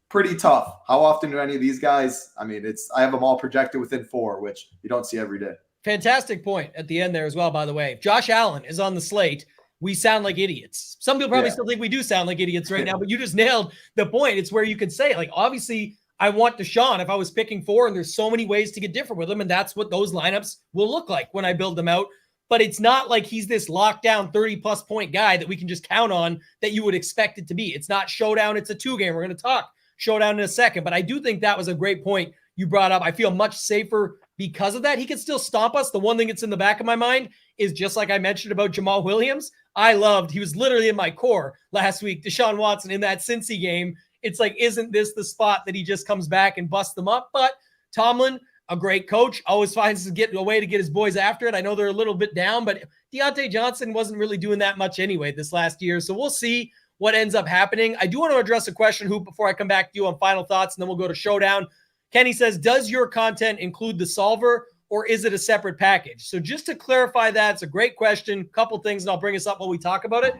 Pretty tough. How often do any of these guys? I mean, I have them all projected within 4, which you don't see every day. Fantastic point at the end there as well, by the way. If Josh Allen is on the slate, we sound like idiots. Some people probably still think we do sound like idiots right now, but you just nailed the point. It's where you could say, like, obviously, I want Deshaun if I was picking 4, and there's so many ways to get different with him, and that's what those lineups will look like when I build them out. But it's not like he's this lockdown 30-plus point guy that we can just count on that you would expect it to be. It's not Showdown. It's a 2-game. We're going to talk Showdown in a second. But I do think that was a great point you brought up. I feel much safer because of that. He could still stomp us. The one thing that's in the back of my mind is just like I mentioned about Jamal Williams. He was literally in my core last week, Deshaun Watson in that Cincy game. It's like, isn't this the spot that he just comes back and busts them up? But Tomlin, a great coach, always finds a way to get his boys after it. I know they're a little bit down, but Deontay Johnson wasn't really doing that much anyway this last year. So we'll see what ends up happening. I do want to address a question, Hoop, before I come back to you on final thoughts, and then we'll go to Showdown. Kenny says, does your content include the solver, or is it a separate package? So just to clarify that, it's a great question. Couple things, and I'll bring us up while we talk about it.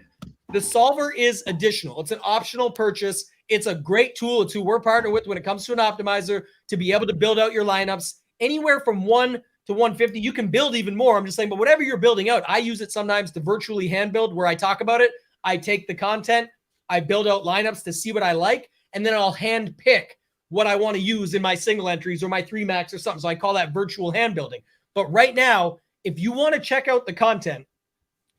The solver is additional. It's an optional purchase. It's a great tool. It's who we're partnered with when it comes to an optimizer to be able to build out your lineups anywhere from 1 to 150. You can build even more. I'm just saying, but whatever you're building out, I use it sometimes to virtually hand build where I talk about it. I take the content, I build out lineups to see what I like, and then I'll hand pick what I want to use in my single entries or my 3 max or something. So I call that virtual hand building. But right now, if you want to check out the content,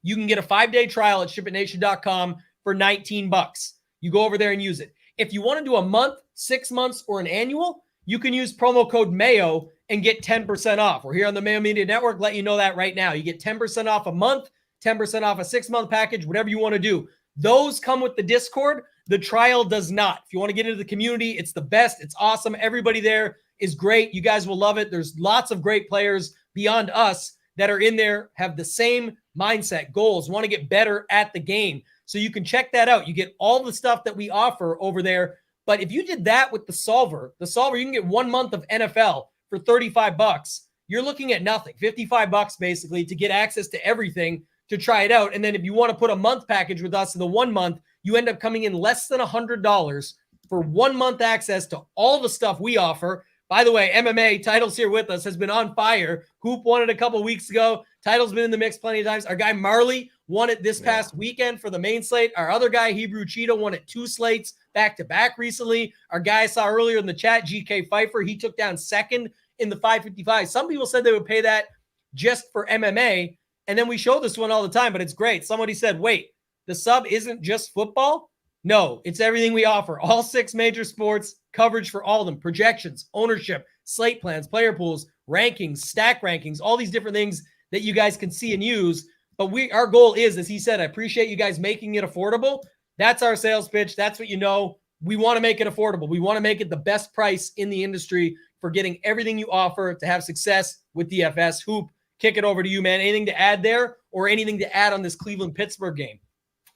you can get a 5-day trial at shipitnation.com for $19. You go over there and use it. If you want to do a month, 6 months, or an annual, you can use promo code MAYO and get 10% off. We're here on the Mayo Media Network. Let you know that right now. You get 10% off a month, 10% off a 6-month package, whatever you want to do. Those come with the Discord. The trial does not. If you want to get into the community, it's the best. It's awesome. Everybody there is great. You guys will love it. There's lots of great players beyond us that are in there, have the same mindset, goals, want to get better at the game. So you can check that out. You get all the stuff that we offer over there. But if you did that with the solver, you can get 1 month of NFL for $35. You're looking at nothing, $55 basically, to get access to everything to try it out. And then if you want to put a month package with us in the 1 month, you end up coming in less than $100 for 1 month access to all the stuff we offer. By the way, MMA, Title's here with us, has been on fire. Hoop won it a couple weeks ago. Title's been in the mix plenty of times. Our guy Marley won it this past weekend for the main slate. Our other guy, Hebrew Cheeto, won it 2 slates back-to-back recently. Our guy I saw earlier in the chat, GK Pfeiffer, he took down second in the 555. Some people said they would pay that just for MMA, and then we show this one all the time, but it's great. Somebody said, wait, the sub isn't just football? No, it's everything we offer. All 6 major sports, coverage for all of them, projections, ownership, slate plans, player pools, rankings, stack rankings, all these different things that you guys can see and use. But our goal is, as he said, I appreciate you guys making it affordable. That's our sales pitch. That's what you know. We want to make it affordable. We want to make it the best price in the industry for getting everything you offer to have success with DFS. Hoop, kick it over to you, man. Anything to add there or anything to add on this Cleveland-Pittsburgh game?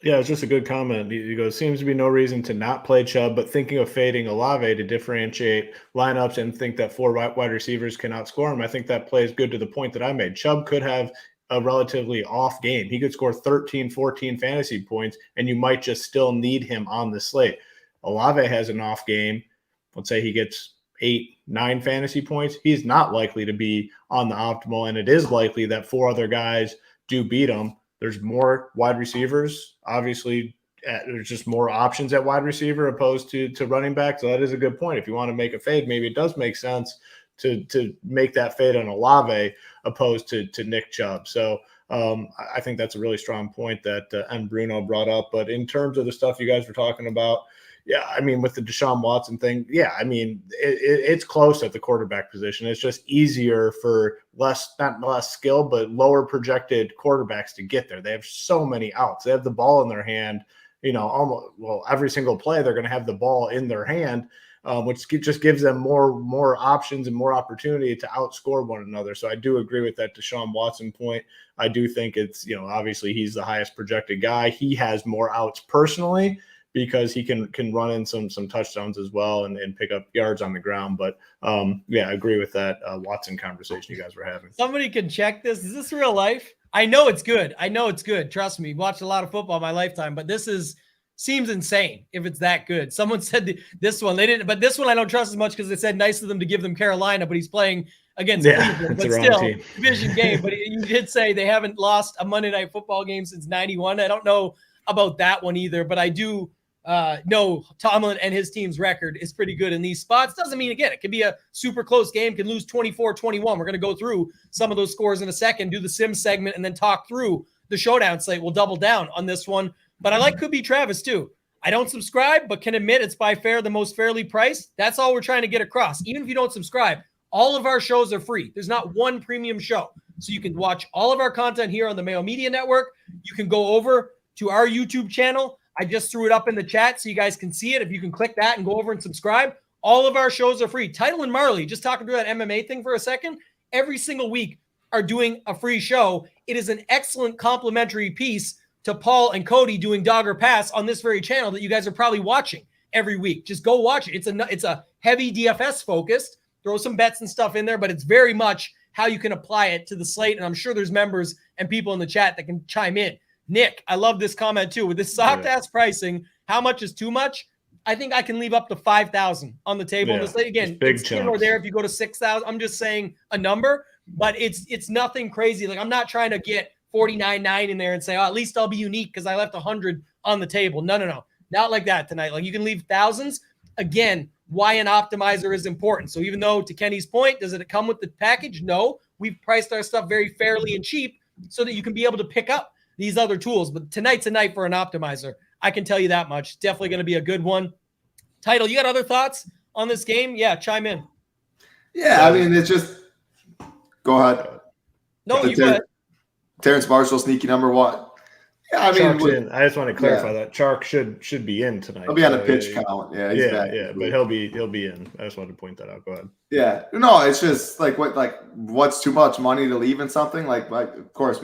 Yeah, it's just a good comment. He goes, seems to be no reason to not play Chubb, but thinking of fading Olave to differentiate lineups and think that 4 wide receivers can outscore him. I think that plays good to the point that I made. Chubb could have a relatively off game. He could score 13, 14 fantasy points, and you might just still need him on the slate. Olave has an off game. Let's say he gets 8, 9 fantasy points. He's not likely to be on the optimal, and it is likely that 4 other guys do beat him. There's more wide receivers. Obviously, there's just more options at wide receiver opposed to running back. So that is a good point. If you want to make a fade, maybe it does make sense to make that fade on Olave opposed to Nick Chubb. So I think that's a really strong point that M. Bruno brought up. But in terms of the stuff you guys were talking about, yeah, I mean, with the Deshaun Watson thing, yeah, I mean, it's close at the quarterback position. It's just easier for not less skill, but lower projected quarterbacks to get there. They have so many outs. They have the ball in their hand, every single play, they're going to have the ball in their hand, which just gives them more options and more opportunity to outscore one another. So I do agree with that Deshaun Watson point. I do think it's, obviously he's the highest projected guy. He has more outs personally, because he can run in some touchdowns as well and pick up yards on the ground. But yeah, I agree with that Watson conversation you guys were having. Somebody can check this. Is this real life? I know it's good. Trust me. Watched a lot of football in my lifetime, but seems insane if it's that good. Someone said this one, they didn't, but this one I don't trust as much because they said nice of them to give them Carolina, but he's playing against Cleveland, but still division game. But you did say they haven't lost a Monday Night Football game since 91. I don't know about that one either, but I do no, Tomlin and his team's record is pretty good in these spots. Doesn't mean, again, it could be a super close game, can lose 24-21. We're going to go through some of those scores in a second, do the sim segment, and then talk through the showdown slate. We'll double down on this one. But I like Could Be Travis too. I don't subscribe, but can admit it's by far the most fairly priced. That's all we're trying to get across. Even if you don't subscribe, all of our shows are free. There's not one premium show. So you can watch all of our content here on the Mayo Media Network. You can go over to our YouTube channel. I just threw it up in the chat so you guys can see it. If you can click that and go over and subscribe, all of our shows are free. Title and Marley, just talking through that MMA thing for a second, every single week are doing a free show. It is an excellent complimentary piece to Paul and Cody doing Dog or Pass on this very channel that you guys are probably watching every week. Just go watch it. It's a heavy DFS focused. Throw some bets and stuff in there, but it's very much how you can apply it to the slate. And I'm sure there's members and people in the chat that can chime in. Nick, I love this comment too. With this soft ass pricing, how much is too much? I think I can leave up to 5,000 on the table. Yeah, Again, it's here or there if you go to 6,000. I'm just saying a number, but it's nothing crazy. Like, I'm not trying to get 49.9 in there and say, oh, at least I'll be unique because I left 100 on the table. No. Not like that tonight. Like, you can leave thousands. Again, why an optimizer is important. So even though, to Kenny's point, does it come with the package? No. We've priced our stuff very fairly and cheap so that you can be able to pick up these other tools. But tonight's a night for an optimizer. I can tell you that much. Definitely going to be a good one. Title, you got other thoughts on this game? Yeah, chime in. Yeah, I mean, it's just – go ahead. No, you go ahead. Terrence Marshall, sneaky number one. Yeah, I mean, I just want to clarify that Chark should be in tonight. He'll be on a pitch count. Yeah, he's back. But he'll be in. I just wanted to point that out. Go ahead. Yeah, no, it's just what's too much money to leave in something? Like of course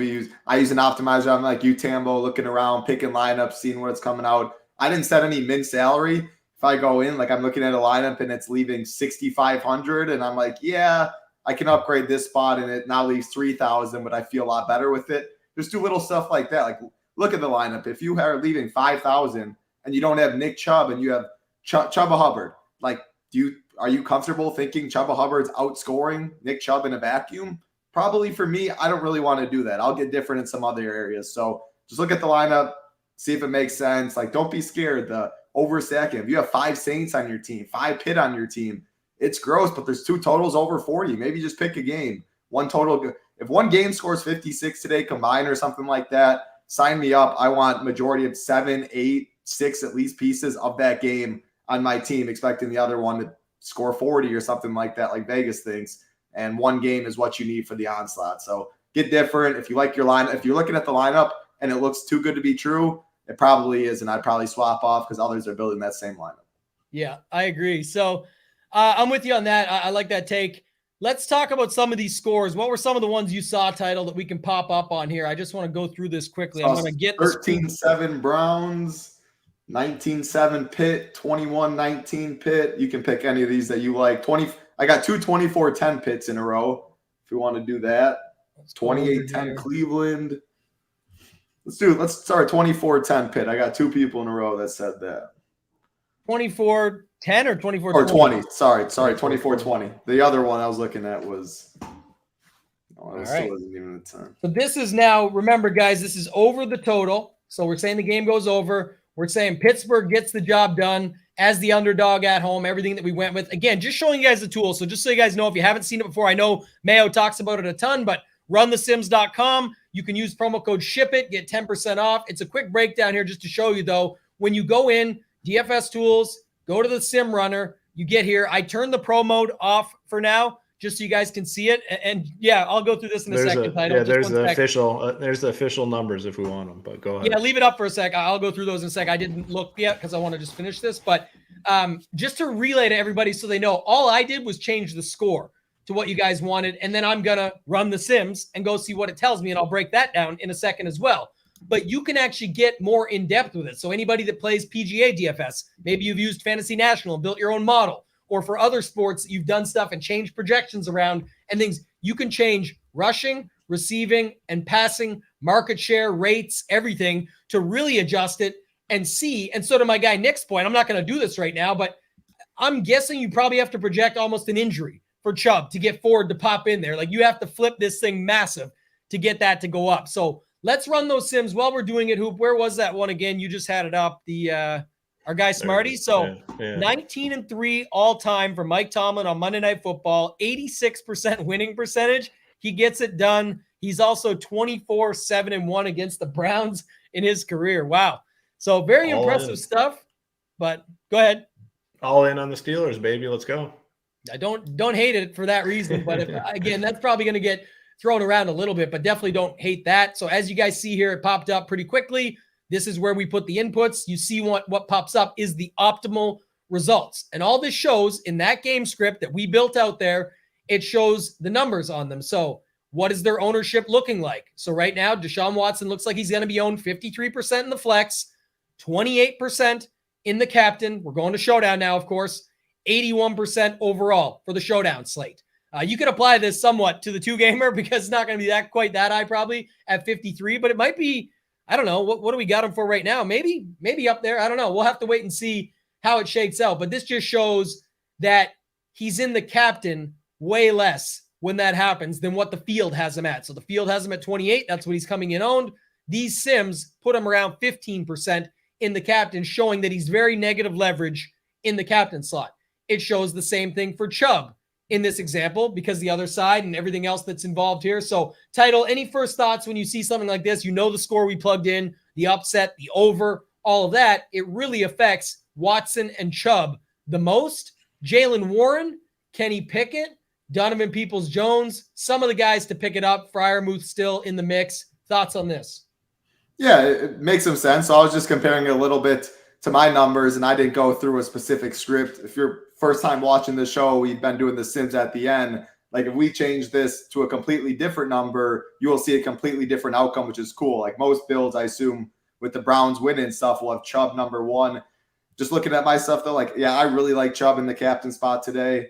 I use an optimizer. I'm like you, Tambo, looking around, picking lineups, seeing what's coming out. I didn't set any min salary. If I go in, like I'm looking at a lineup and it's leaving 6,500, and I'm like, yeah, I can upgrade this spot, and it now leaves 3,000, but I feel a lot better with it. Just do little stuff like that. Like, look at the lineup. If you are leaving 5,000 and you don't have Nick Chubb and you have Chubba Hubbard, like, are you comfortable thinking Chubba Hubbard's outscoring Nick Chubb in a vacuum? Probably for me, I don't really want to do that. I'll get different in some other areas. So just look at the lineup, see if it makes sense. Like, don't be scared. The overstacking. If you have 5 Saints on your team, 5 Pitt on your team, it's gross, but there's 2 totals over 40. Maybe just pick a game. One total. If one game scores 56 today combined or something like that, sign me up. I want majority of 7, 8, 6 at least pieces of that game on my team, expecting the other one to score 40 or something like that, like Vegas thinks. And one game is what you need for the onslaught. So get different. If you like your lineup, if you're looking at the lineup and it looks too good to be true, it probably is. And I'd probably swap off because others are building that same lineup. Yeah, I agree. So I'm with you on that. I like that take. Let's talk about some of these scores. What were some of the ones you saw, Title, that we can pop up on here? I just want to go through this quickly. I'm going to get 13-7 Browns, 19-7 Pitt, 21-19 Pitt. You can pick any of these that you like. I got 2 24-10 Pitts in a row if you want to do that. 28-10 Cleveland. Let's start 24-10 Pitt. I got 2 people in a row that said that. 24-10 or 24-20? Or 20. Sorry, 24-20. The other one I was looking at was still isn't even a 10. So this is now, remember, guys, this is over the total. So we're saying the game goes over. We're saying Pittsburgh gets the job done as the underdog at home, everything that we went with. Again, just showing you guys the tool. So just so you guys know, if you haven't seen it before, I know Mayo talks about it a ton, but runthesims.com. You can use promo code SHIPIT, get 10% off. It's a quick breakdown here just to show you, though. When you go in, DFS tools, go to the sim runner. You get here. I turn the pro mode off for now, just so you guys can see it. And yeah, I'll go through this in a second. There's the official numbers if we want them, but go ahead. Yeah, leave it up for a sec. I'll go through those in a sec. I didn't look yet because I want to just finish this. But just to relay to everybody so they know, all I did was change the score to what you guys wanted. And then I'm going to run the sims and go see what it tells me. And I'll break that down in a second as well. But you can actually get more in depth with it. So anybody that plays PGA DFS, maybe you've used Fantasy National and built your own model, or for other sports, you've done stuff and changed projections around and things. You can change rushing, receiving, and passing, market share, rates, everything to really adjust it and see. And so to my guy Nick's point, I'm not going to do this right now, but I'm guessing you probably have to project almost an injury for Chubb to get Ford to pop in there. Like you have to flip this thing massive to get that to go up. So let's run those sims while we're doing it. Hoop, where was that one again? You just had it up. Our guy Smarty. So 19-3 all time for Mike Tomlin on Monday Night Football, 86% winning percentage. He gets it done. He's also 24-7-1 against the Browns in his career. Wow. So very impressive stuff, but go ahead. All in on the Steelers, baby. Let's go. I don't hate it for that reason, but again, that's probably going to get thrown around a little bit, but definitely don't hate that. So as you guys see here, it popped up pretty quickly. This is where we put the inputs. You see what pops up is the optimal results. And all this shows in that game script that we built out there, it shows the numbers on them. So what is their ownership looking like? So right now, Deshaun Watson looks like he's going to be owned 53% in the flex, 28% in the captain. We're going to Showdown now, of course, 81% overall for the Showdown slate. You could apply this somewhat to the two-gamer because it's not going to be quite that high probably at 53, but it might be, I don't know. What do we got him for right now? Maybe up there. I don't know. We'll have to wait and see how it shakes out. But this just shows that he's in the captain way less when that happens than what the field has him at. So the field has him at 28. That's what he's coming in owned. These sims put him around 15% in the captain, showing that he's very negative leverage in the captain slot. It shows the same thing for Chubb in this example because the other side and everything else that's involved here. So Title, any first thoughts when you see something like this? You know the score we plugged in, the upset, the over, all of that. It really affects Watson and Chubb the most. Jalen Warren, Kenny Pickett, Donovan Peoples-Jones, some of the guys to pick it up. Freiermuth still in the mix. Thoughts on this? Yeah, it makes some sense. So I was just comparing it a little bit to my numbers, and I didn't go through a specific script. If you're first time watching the show, we've been doing the sims at the end. Like if we change this to a completely different number, you will see a completely different outcome, which is cool. Like most builds, I assume with the Browns winning stuff, we'll have Chubb number one. Just looking at my stuff though, like, yeah, I really like Chubb in the captain spot today.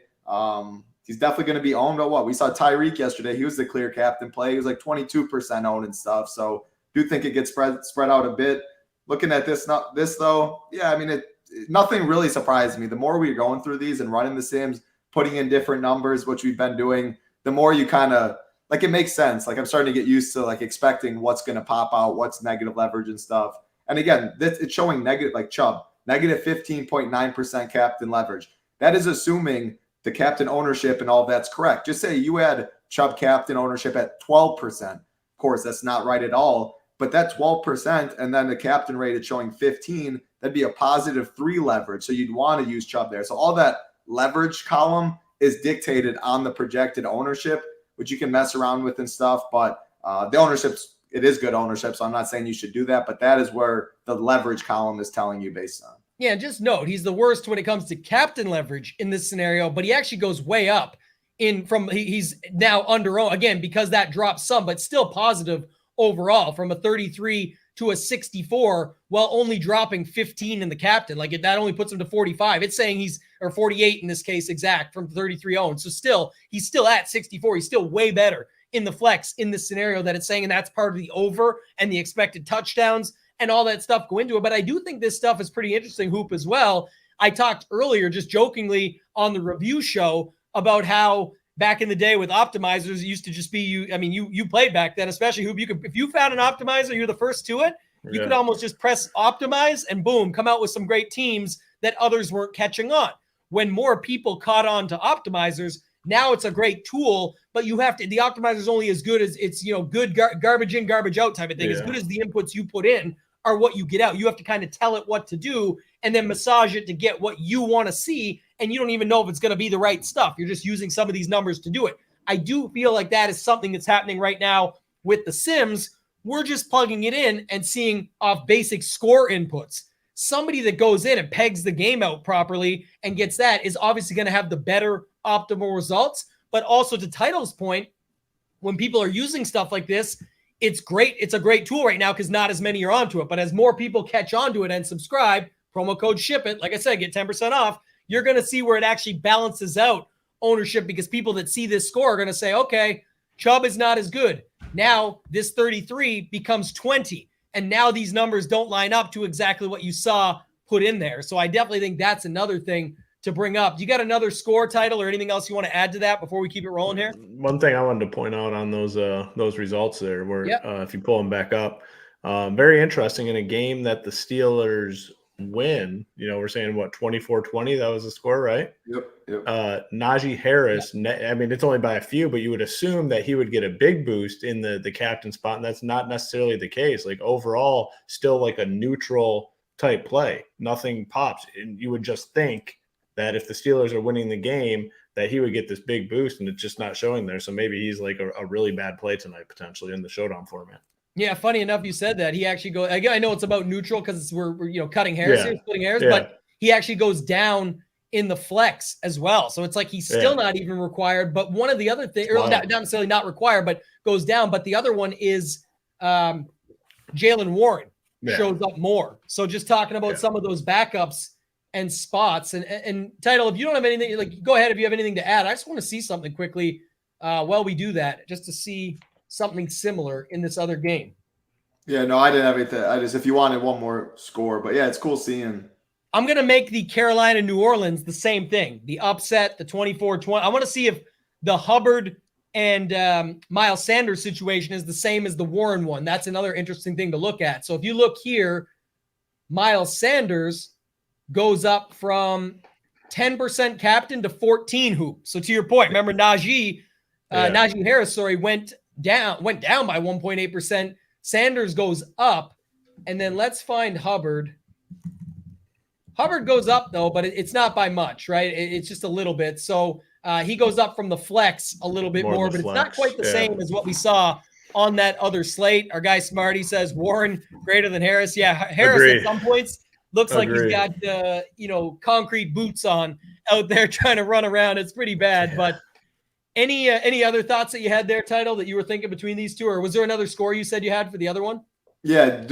He's definitely going to be owned. But what we saw Tyreek yesterday, he was the clear captain play. He was like 22% owned and stuff. So do think it gets spread out a bit. Looking at this though, yeah, I mean, nothing really surprised me. The more we're going through these and running the sims, putting in different numbers, which we've been doing, the more you kind of like it makes sense. Like I'm starting to get used to like expecting what's going to pop out, what's negative leverage and stuff. And again, it's showing negative, like Chubb, negative 15.9% captain leverage. That is assuming the captain ownership and all that's correct. Just say you had Chubb captain ownership at 12%. Of course, that's not right at all. But that 12% and then the captain rate is showing 15, that'd be a positive 3 leverage. So you'd want to use Chubb there. So all that leverage column is dictated on the projected ownership, which you can mess around with and stuff. But the ownership's, it is good ownership. So I'm not saying you should do that, but that is where the leverage column is telling you based on. Yeah, just note, he's the worst when it comes to captain leverage in this scenario, but he actually goes way up he's now under, again, because that drops some, but still positive overall from a 33 to a 64 while only dropping 15 in the captain. Like that only puts him to 45. It's saying or 48 in this case exact from 33 owned. So he's still at 64. He's still way better in the flex in this scenario that it's saying, and that's part of the over and the expected touchdowns and all that stuff go into it. But I do think this stuff is pretty interesting, Hoop, as well. I talked earlier just jokingly on the review show about how back in the day with optimizers, it used to just be you played back then, especially Hoop. If you found an optimizer, you're the first to it. You could almost just press optimize and boom, come out with some great teams that others weren't catching on. When more people caught on to optimizers, now it's a great tool, but the optimizer is only as good as it's, good garbage in, garbage out type of thing. Yeah. As good as the inputs you put in are what you get out. You have to kind of tell it what to do and then massage it to get what you want to see. And you don't even know if it's going to be the right stuff. You're just using some of these numbers to do it. I do feel like that is something that's happening right now with the Sims. We're just plugging it in and seeing off basic score inputs. Somebody that goes in and pegs the game out properly and gets that is obviously going to have the better optimal results. But also to Title's point, when people are using stuff like this, it's great. It's a great tool right now because not as many are onto it. But as more people catch onto it and subscribe, promo code SHIPIT, like I said, get 10% off, you're going to see where it actually balances out ownership because people that see this score are going to say, okay, Chubb is not as good. Now this 33 becomes 20. And now these numbers don't line up to exactly what you saw put in there. So I definitely think that's another thing to bring up. You got another score, Title, or anything else you want to add to that before we keep it rolling here? One thing I wanted to point out on those results there were, if you pull them back up, very interesting in a game that the Steelers win. We're saying what, 24-20, that was the score, right? Yep. Najee Harris, I mean, it's only by a few, but you would assume that he would get a big boost in the captain spot, and that's not necessarily the case. Like overall, still like a neutral type play. Nothing pops. And you would just think that if the Steelers are winning the game, that he would get this big boost, and it's just not showing there. So maybe he's like a really bad play tonight, potentially in the showdown format. Yeah, funny enough, you said that. He actually goes, I know it's about neutral because we're cutting hairs here, splitting hairs, but he actually goes down in the flex as well. So it's like he's still not even required. But one of the other things, or not necessarily not required, but goes down. But the other one is Jaylen Warren shows up more. So just talking about some of those backups and spots and Title, if you don't have anything, like go ahead if you have anything to add. I just want to see something quickly while we do that, just to see something similar in this other game. Yeah, no, I didn't have anything. I just, if you wanted one more score, but yeah, it's cool seeing. I'm going to make the Carolina New Orleans the same thing. The upset, the 24-20. I want to see if the Hubbard and Miles Sanders situation is the same as the Warren one. That's another interesting thing to look at. So if you look here, Miles Sanders goes up from 10% captain to 14 hoop. So to your point, remember Najee Harris, went down by 1.8%. Sanders goes up, and then let's find Hubbard. Hubbard goes up though, but it's not by much, right? It's just a little bit. So he goes up from the flex a little bit more, but it's not quite the same as what we saw on that other slate. Our guy Smarty says Warren greater than Harris. Yeah, Harris at some points looks like he's got concrete boots on out there trying to run around. It's pretty bad. But any other thoughts that you had there, Title, that you were thinking between these two, or was there another score you said you had for the other one? Yeah,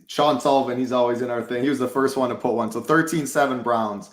Sean Sullivan, he's always in our thing. He was the first one to put one. So 13-7 Browns.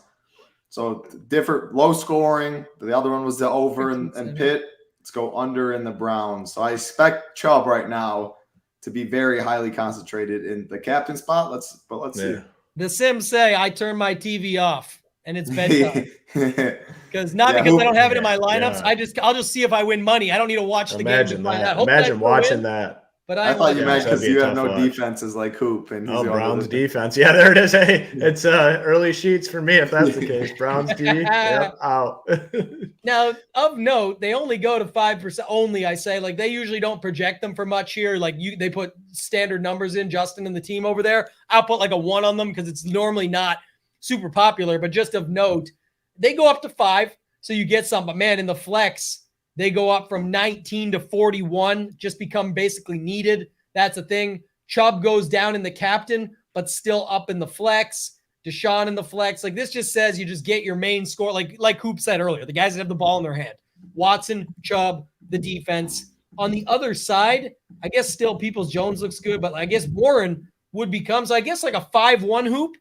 So different, low scoring. The other one was the over and Pitt. Let's go under in the Browns. So I expect Chubb right now to be very highly concentrated in the captain spot. Let's see. The Sims say I turn my TV off and it's bedtime. Because I don't have it in my lineups. Yeah. I'll just see if I win money. I don't need to watch the game to find out. Imagine watching that. But I thought you meant because you have no defenses like Hoop. And Browns defense. Yeah, there it is. Hey, it's early sheets for me if that's the case. Browns D, out. Now, of note, they only go to 5%. Only, I say. Like, they usually don't project them for much here. Like, they put standard numbers in, Justin and the team over there. I'll put like a 1 on them because it's normally not super popular. But just of note, they go up to 5, so you get some. But, man, in the flex, they go up from 19 to 41, just become basically needed. That's a thing. Chubb goes down in the captain, but still up in the flex. Deshaun in the flex. Like, this just says you just get your main score. Like Hoop said earlier, the guys that have the ball in their hand. Watson, Chubb, the defense. On the other side, I guess still Peoples-Jones looks good, but I guess Warren would become, so I guess like a 5-1 Hoop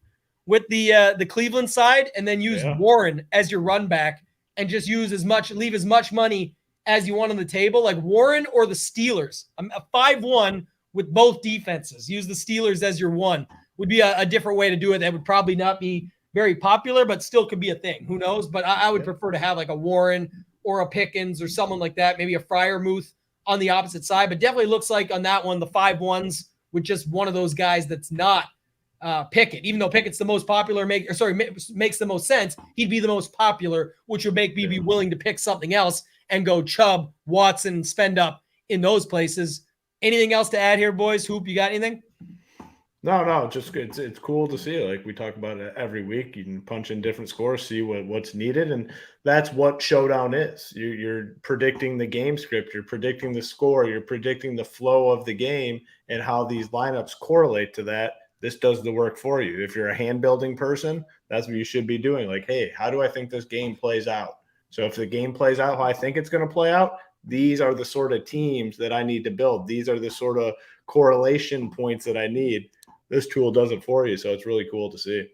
with the Cleveland side, and then use Warren as your run back and just leave as much money as you want on the table, like Warren or the Steelers. A 5-1 with both defenses. Use the Steelers as your 1 would be a different way to do it. That would probably not be very popular, but still could be a thing. Who knows? But I would prefer to have like a Warren or a Pickens or someone like that, maybe a Freiermuth on the opposite side. But definitely looks like on that one, the 5-1s with just one of those guys that's not Pickett. Even though Pickett's the most popular, makes the most sense, he'd be the most popular, which would make me be willing to pick something else and go Chubb, Watson, spend up in those places. Anything else to add here, boys? Hoop, you got anything? No, just good. It's cool to see. Like we talk about it every week. You can punch in different scores, see what's needed, and that's what Showdown is. You're predicting the game script, you're predicting the score, you're predicting the flow of the game, and how these lineups correlate to that. This does the work for you. If you're a hand building person, that's what you should be doing. Like, hey, how do I think this game plays out? So if the game plays out how I think it's going to play out, these are the sort of teams that I need to build. These are the sort of correlation points that I need. This tool does it for you, so it's really cool to see.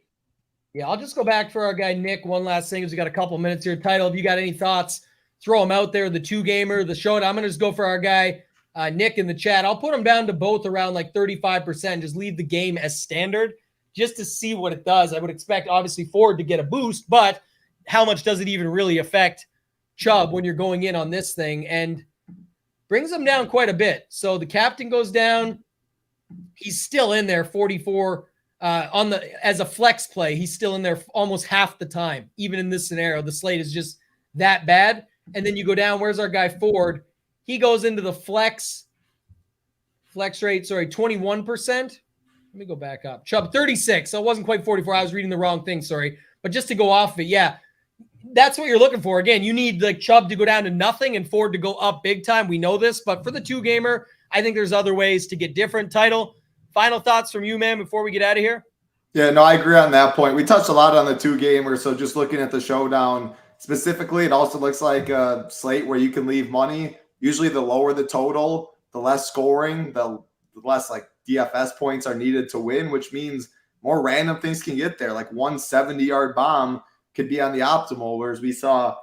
Yeah, I'll just go back for our guy Nick. One last thing, because we got a couple minutes here. Title, if you got any thoughts, throw them out there. The 2-gamer, the Showdown. I'm going to just go for our guy Nick in the chat. I'll put him down to both around like 35%. Just leave the game as standard just to see what it does. I would expect, obviously, Ford to get a boost, but how much does it even really affect Chubb when you're going in on this thing? And brings him down quite a bit. So the captain goes down. He's still in there 44 as a flex play. He's still in there almost half the time. Even in this scenario, the slate is just that bad. And then you go down. Where's our guy Ford? He goes into the flex rate. 21%. Let me go back up. Chubb 36. So it wasn't quite 44. I was reading the wrong thing. Sorry. But just to go off of it, yeah, that's what you're looking for. Again, you need like Chubb to go down to nothing and Ford to go up big time. We know this, but for the 2-gamer, I think there's other ways to get different. Title, final thoughts from you, man, before we get out of here? Yeah, no, I agree on that point. We touched a lot on the 2-gamer, so just looking at the Showdown specifically, it also looks like a slate where you can leave money. Usually the lower the total, the less scoring, the less like DFS points are needed to win, which means more random things can get there. Like 170-yard bomb could be on the optimal, whereas we saw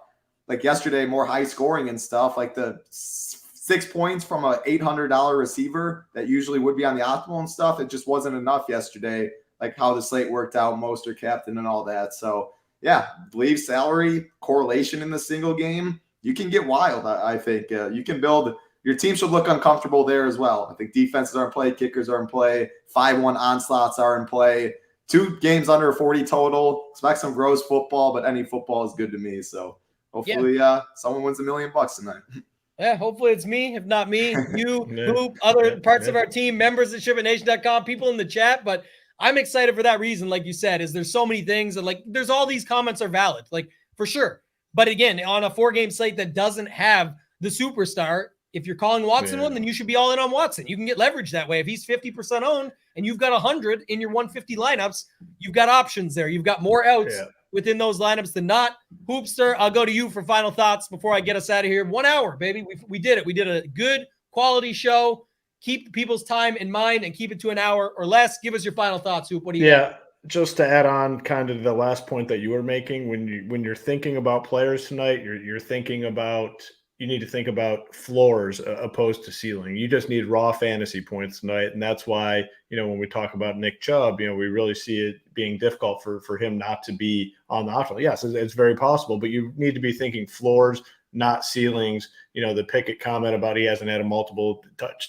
like yesterday more high scoring and stuff, like the 6 points from a $800 receiver that usually would be on the optimal and stuff. It just wasn't enough yesterday, like how the slate worked out, Mostert captain and all that. So yeah, leave salary correlation in the single game. You can get wild. I think you can build. Your team should look uncomfortable there as well. I think defenses are in play, kickers are in play, 5-1 onslaughts are in play. 2 games under 40 total. Expect some gross football, but any football is good to me. So hopefully someone wins $1 million tonight. Yeah, hopefully it's me. If not me, you, Hoop, other parts of our team, members at SHIPITNation.com, people in the chat. But I'm excited for that reason, like you said, is there's so many things. And like there's all these comments are valid, like for sure. But again, on a 4-game slate that doesn't have the superstar, if you're calling Watson one, then you should be all in on Watson. You can get leverage that way. If he's 50% owned and you've got 100 in your 150 lineups, you've got options there. You've got more outs within those lineups than not. Hoopster, I'll go to you for final thoughts before I get us out of here. 1 hour, baby. We did it. We did a good quality show. Keep people's time in mind and keep it to an hour or less. Give us your final thoughts, Hoop. What do you got? Just to add on kind of the last point that you were making, when you're thinking about players tonight, you're thinking about, you need to think about floors opposed to ceiling. You just need raw fantasy points tonight. And that's why, when we talk about Nick Chubb, we really see it being difficult for him not to be on the option. Yes, it's very possible, but you need to be thinking floors, not ceilings. The Pickett comment about he hasn't had a multiple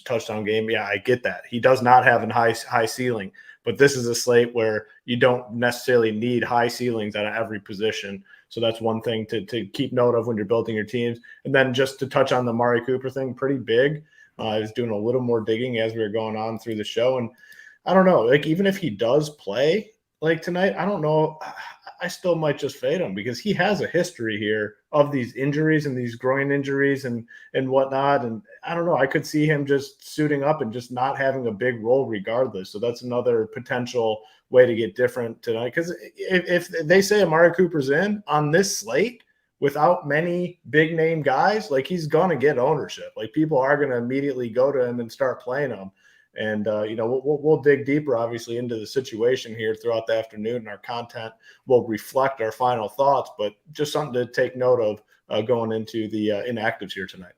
touchdown game. Yeah, I get that. He does not have a high ceiling, but this is a slate where you don't necessarily need high ceilings at every position. So that's one thing to keep note of when you're building your teams. And then just to touch on the Amari Cooper thing, pretty big. I was doing a little more digging as we were going on through the show. And I don't know, like even if he does play like tonight, I don't know. I still might just fade him because he has a history here of these injuries and these groin injuries and whatnot. And I don't know, I could see him just suiting up and just not having a big role regardless. So that's another potential way to get different tonight. Because if they say Amari Cooper's in on this slate without many big name guys, like he's going to get ownership. Like people are going to immediately go to him and start playing him. And, we'll dig deeper, obviously, into the situation here throughout the afternoon. And our content will reflect our final thoughts, but just something to take note of going into the inactives here tonight.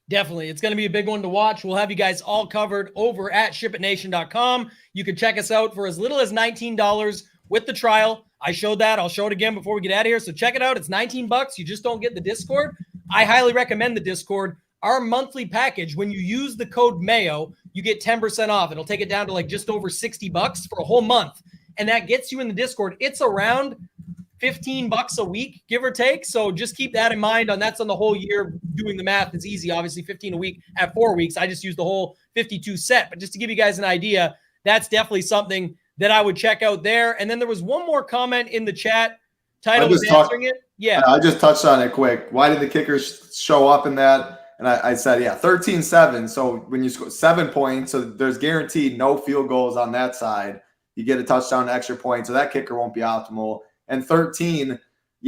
Definitely. It's going to be a big one to watch. We'll have you guys all covered over at SHIPITNation.com. You can check us out for as little as $19 with the trial. I showed that. I'll show it again before we get out of here. So check it out. It's $19. You just don't get the Discord. I highly recommend the Discord. Our monthly package, when you use the code MAYO, you get 10% off. It'll take it down to like just over $60 for a whole month. And that gets you in the Discord. It's around $15 a week, give or take. So just keep that in mind. That's on the whole year. Doing the math is easy. Obviously, 15 a week at 4 weeks. I just used the whole 52 set. But just to give you guys an idea, that's definitely something that I would check out there. And then there was one more comment in the chat. Title was answering it. Yeah. I just touched on it quick. Why did the kickers show up in that? And I said, 13-7. So when you score 7 points, so there's guaranteed no field goals on that side. You get a touchdown, extra point. So that kicker won't be optimal. And 13,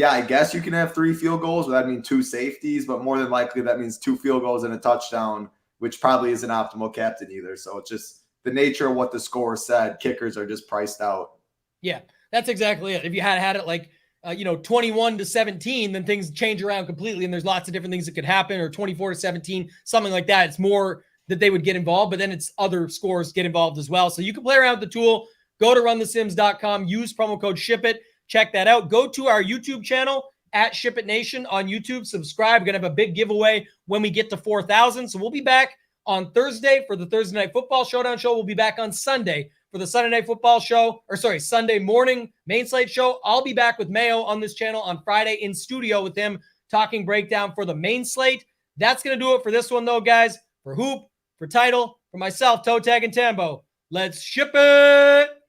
I guess you can have 3 field goals. But that means 2 safeties, but more than likely that means 2 field goals and a touchdown, which probably isn't optimal captain either. So it's just the nature of what the score said. Kickers are just priced out. Yeah, that's exactly it. If you had it like, 21-17, then things change around completely. And there's lots of different things that could happen, or 24-17, something like that. It's more that they would get involved, but then it's other scores get involved as well. So you can play around with the tool. Go to runthesims.com, use promo code SHIPIT. Check that out. Go to our YouTube channel at SHIPIT Nation on YouTube. Subscribe. We're going to have a big giveaway when we get to 4,000. So we'll be back on Thursday for the Thursday Night Football Showdown show. We'll be back on Sunday for the Sunday Night Football show, Sunday morning main slate show. I'll be back with Mayo on this channel on Friday in studio with him talking breakdown for the main slate. That's going to do it for this one, though, guys. For Hoop, for Title, for myself, ToeTagginTambo. Let's ship it!